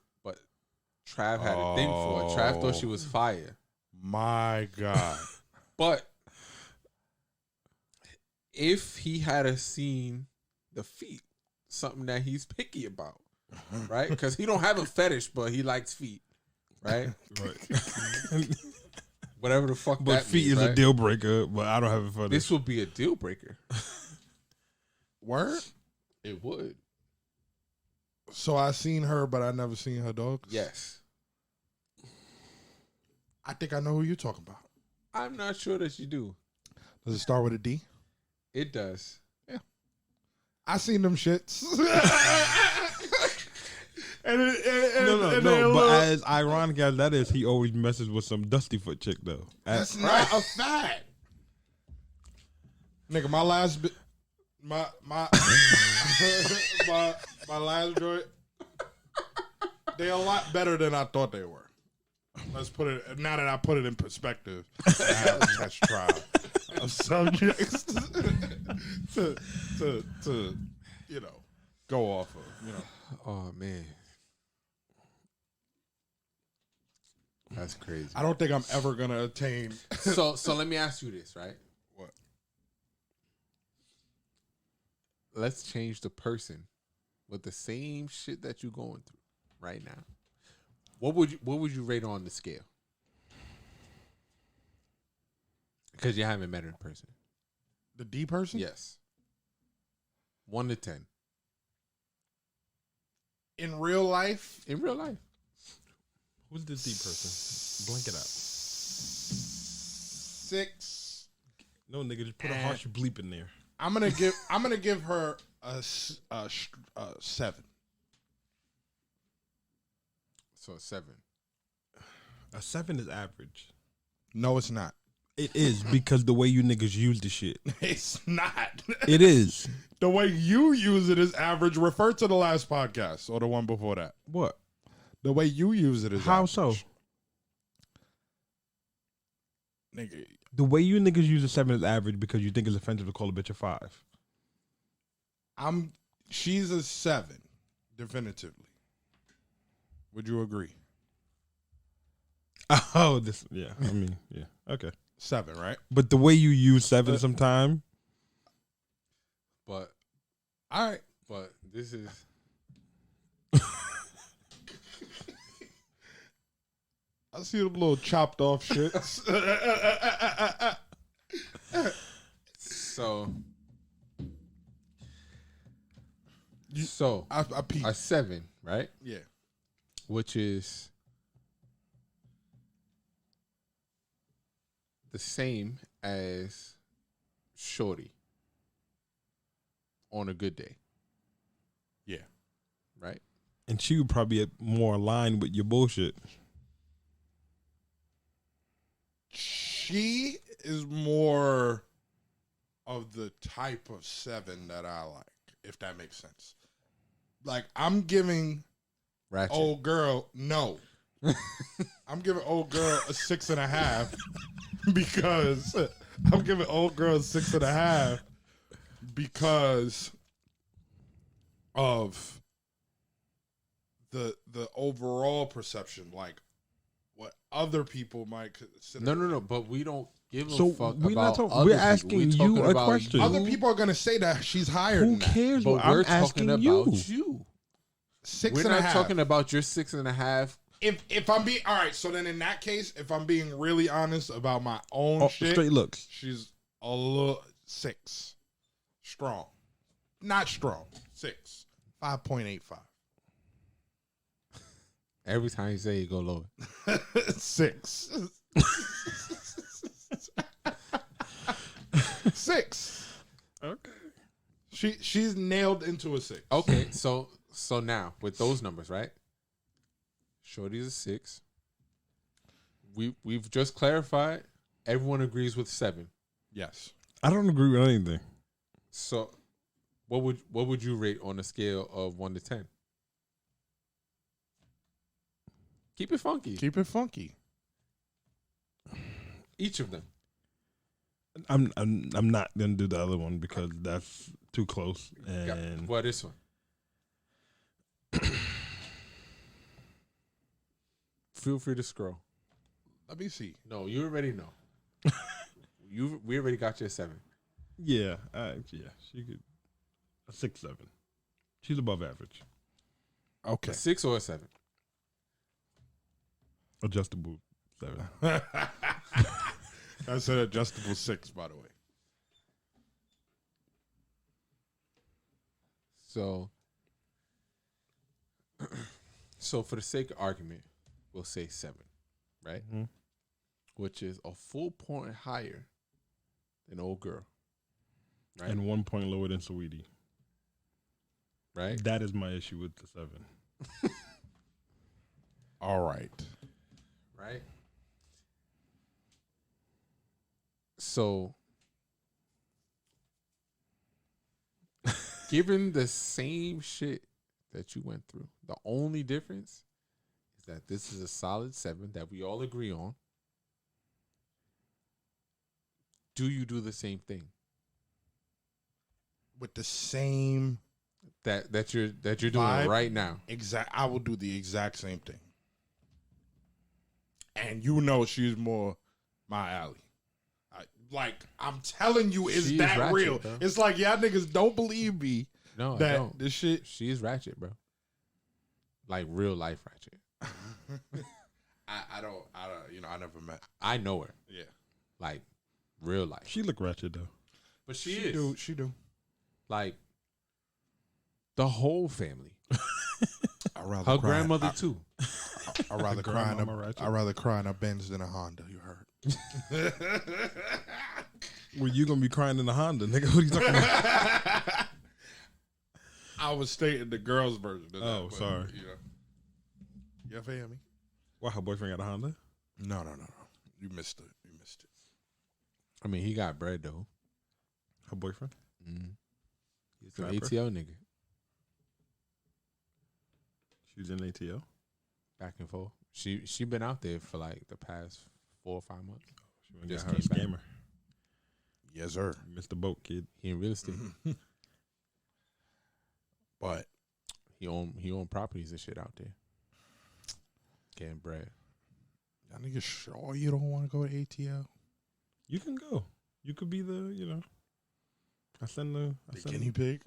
Trav had a thing for it. Trav thought she was fire. My God. But if he had seen the feet, something that he's picky about, right? Because he don't have a fetish, but he likes feet, right? Right. Whatever the fuck But that feet means, is right? a deal breaker, but I don't have it for This would be a deal breaker. Word? It would. So I seen her, but I never seen her dogs? Yes. I think I know who you're talking about. I'm not sure that you do. Does it start with a D? It does. I seen them shits. No. But as ironic as that is, he always messes with some dusty foot chick though. That's not a fact. Nigga, my last my last joint, they're a lot better than I thought they were. Let's put it, now that I put it in perspective, I have a test trial of subjects to go off of, Oh man. That's crazy. I don't think I'm ever gonna attain. So let me ask you this, right? What? Let's change the person with the same shit that you're going through right now. What would you rate her on the scale? Because you haven't met her in person. The D person? Yes. 1 to 10. In real life? In real life. Who's the D person? Blank it out. 6. No, nigga, just put a harsh bleep in there. I'm gonna give her a 7. So 7. A 7 is average. No, it's not. It is because the way you niggas use the shit. It's not. It is. The way you use it is average. Refer to the last podcast or the one before that. What? The way you use it is How average. so? Nigga, The way you niggas use a 7 is average because you think it's offensive to call a bitch a 5. she's a 7, definitively. Would you agree? Oh, yeah. I mean, yeah. Okay. 7, right? But the way you use 7 sometime. But All right. but this is I see them little chopped off shits. so I peeped. a 7, right? Yeah. Which is the same as Shorty on a good day, Yeah. right? And she would probably be more aligned with your bullshit. She is more of the type of 7 that I like, if that makes sense. Like, I'm giving Ratchet. old girl, no. I'm giving old girl a 6.5 because I'm giving old girl a 6.5 because of the overall perception, like what other people might consider. No. But we don't give a So fuck we're not about talking. other We're people. asking We're you talking a about question. Other people are gonna say that she's higher Who than that. cares? But What we're I'm talking asking about you. you. Six We're and a not half. talking about your 6.5. If I'm being all right, so then in that case, if I'm being really honest about my own shit, Straight looks. she's a little 6. Strong. Not strong. 6. 5.85. Every time you say it, go lower. 6. 6. Okay. She's nailed into a 6. Okay, so now with those numbers, right? Shorty's a 6. We've just clarified. Everyone agrees with 7. Yes. I don't agree with anything. So, what would you rate on a scale of 1 to 10? Keep it funky. Keep it funky. Each of them. I'm not gonna do the other one because that's too close. And What this one? Feel free to scroll. Let me see. No, you already know. We already got you a 7. yeah, she could a 6-7. She's above average. Okay. A 6 or a 7? Adjustable 7. That's an adjustable 6, by the way. So for the sake of argument, we'll say 7, right? Mm-hmm. Which is a full point higher than old girl, right? And 1 point lower than Saweetie. Right? That is my issue with the 7. All right. Right? So, given the same shit that you went through, the only difference is that this is a solid 7 that we all agree on. Do you do the same thing With the same that you're doing Vibe? right now? I will do the exact same thing. And you know she's more my alley. I'm telling you, is She's that ratchet, real? bro. It's like y'all niggas don't believe me No, I that don't. this shit. She is ratchet, bro. Like real life ratchet. I don't, I never met. I know her. Yeah. Like real life. She look ratchet though. But she is. She do. Like the whole family. I'd rather Her cry. grandmother too. I'd rather cry in grandmama ratchet. I'd rather cry in a Benz than a Honda. You heard. Well, you gonna be crying in the Honda, nigga? What are you talking about? I was stating the girls' version. Of that, Oh, but, sorry. You feel me? Why her boyfriend got a Honda? No. You missed it. I mean, he got bread though. Her boyfriend? Mm-hmm. He's an Rapper? ATL nigga. She's in ATL. Back and forth. She been out there for like the past 4 or 5 months. She went Just got her a came scammer. Yes, sir. You missed the boat, kid. He in real estate. But He own properties and shit out there. Getting bread. y'all niggas sure you don't want to go to ATL? You can go. You could be the, I send the Guinea pig?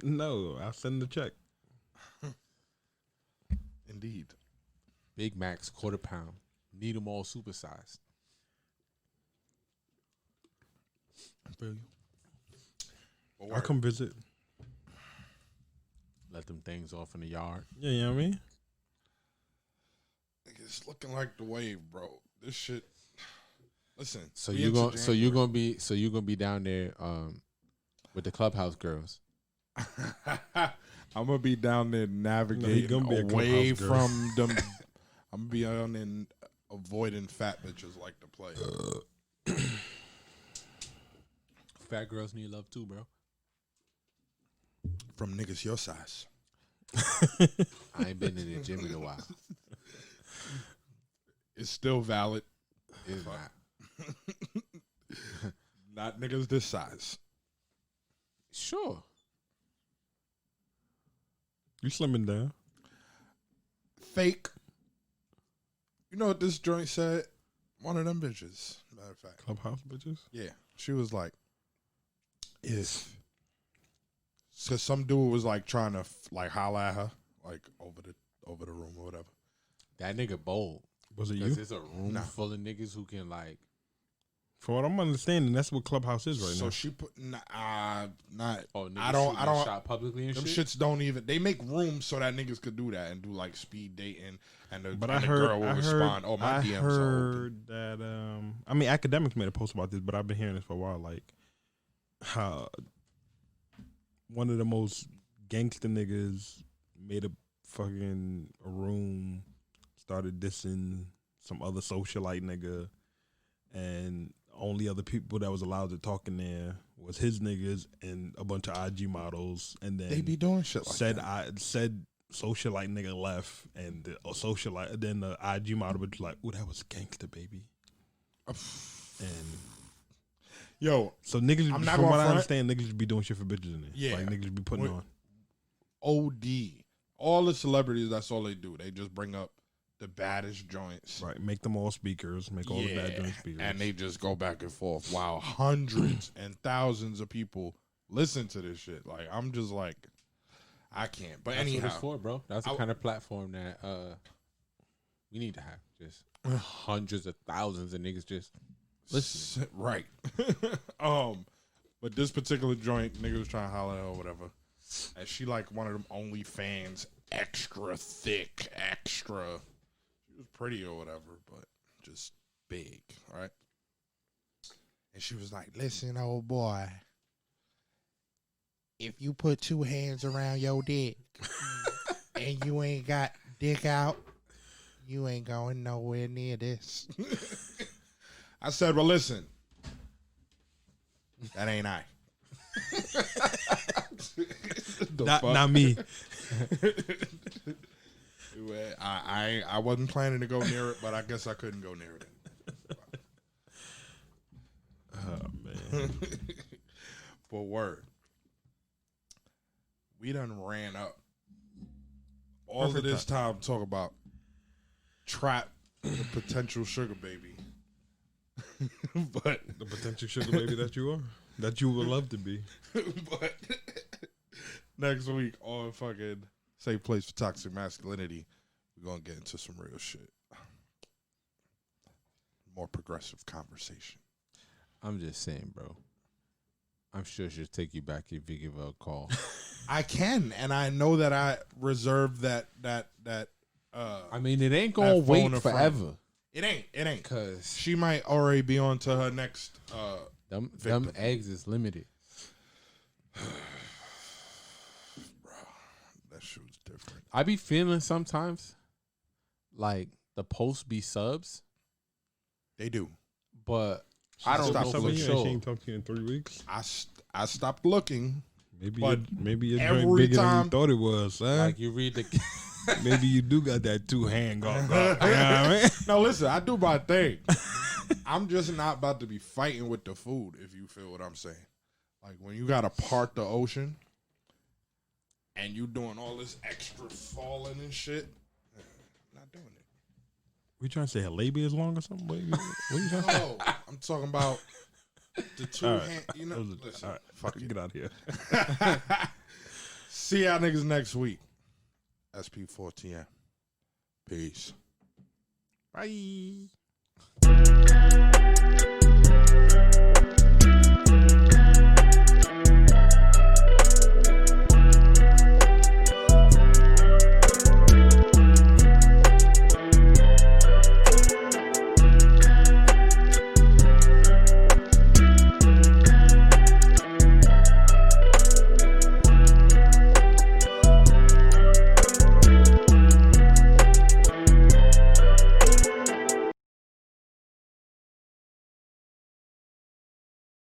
No, I'll send the check. Indeed. Big Macs, quarter pound. Need them all supersized. I feel you. But I'll come visit. Let them things off in the yard. Yeah, you know what I mean? It's looking like the wave, bro. This shit. Listen. So we you're into gonna January. be down there with the clubhouse girls. I'm gonna be down there navigating gonna be a away clubhouse girl. from them. I'm gonna be on in avoiding fat bitches like to play. Fat girls need love too, bro. From niggas your size. I ain't been in the gym in a while. It's still valid. It's not. Not niggas this size. Sure. You slimming down. Fake. You know what this joint said? One of them bitches. Matter of fact. Clubhouse bitches? Yeah. She was like, if. Because some dude was like trying to like holler at her, like over the room or whatever. That nigga bold. Was it you? Because it's a room full of niggas who can like. For what I'm understanding, that's what Clubhouse is right now. So she put not. Oh, niggas I don't. shot publicly and them shit. shits don't even. They make room so that niggas could do that and do like speed dating, and the, But and I the heard, girl will respond. Oh, my DMs are open. that. I mean, academics made a post about this, but I've been hearing this for a while. Like, how one of the most gangster niggas made a fucking room, started dissing some other socialite nigga, and only other people that was allowed to talk in there was his niggas and a bunch of IG models, and then They be doing shit like said that. said socialite nigga left, and the socialite, then the IG model was like, "Oh, that was gangster, baby." And Yo, so niggas, I'm not from gonna what I front. understand, niggas be doing shit for bitches in there. Yeah. Like niggas be putting on. OD. All the celebrities, that's all they do. They just bring up the baddest joints. Right, make them all speakers, make all the bad joint speakers, and they just go back and forth. Wow, hundreds and thousands of people listen to this shit. Like, I'm just like, I can't. But That's anyhow, what it's for, bro. That's the kind of platform that we need to have. Just hundreds of thousands of niggas just listening. Right. But this particular joint, nigga was trying to holler at her or whatever. And she like one of them OnlyFans, extra thick, extra. She was pretty or whatever, but just big, right? And she was like, listen, old boy, if you put two hands around your dick and you ain't got dick out, you ain't going nowhere near this. I said, well, listen, that ain't I. not me. I wasn't planning to go near it, but I guess I couldn't go near it. Oh man. But word, we done ran up all of this time talk about Trap, the potential sugar baby. But The potential sugar baby that you are, that you would love to be. but next week on fucking Safe Place for Toxic Masculinity, we're gonna get into some real shit. More progressive conversation. I'm just saying, bro. I'm sure she'll take you back if you give her a call. I can, and I know that I reserved that. I mean, it ain't gonna phone wait in front. forever. It ain't. Cause She might already be on to her next. them eggs is limited. That shit was different. I be feeling sometimes like the posts be subs, They do. but I don't know stopped for looking. She sure. ain't talked to you in 3 weeks. I stopped looking. Maybe But maybe your every joint bigger than time- you thought it was, huh? Like you read the Maybe you do got that 2-hand go. You know what I mean? No, listen, I do my thing. I'm just not about to be fighting with the food, if you feel what I'm saying. Like when you gotta part the ocean and you doing all this extra falling and shit, I'm not doing it. We trying to say her labia is long or something? What you trying to say? No, I'm talking about the two All right. hand. You know, listen, All right, fuck it. get out of here. See y'all niggas next week. SP4TM. Peace. Bye.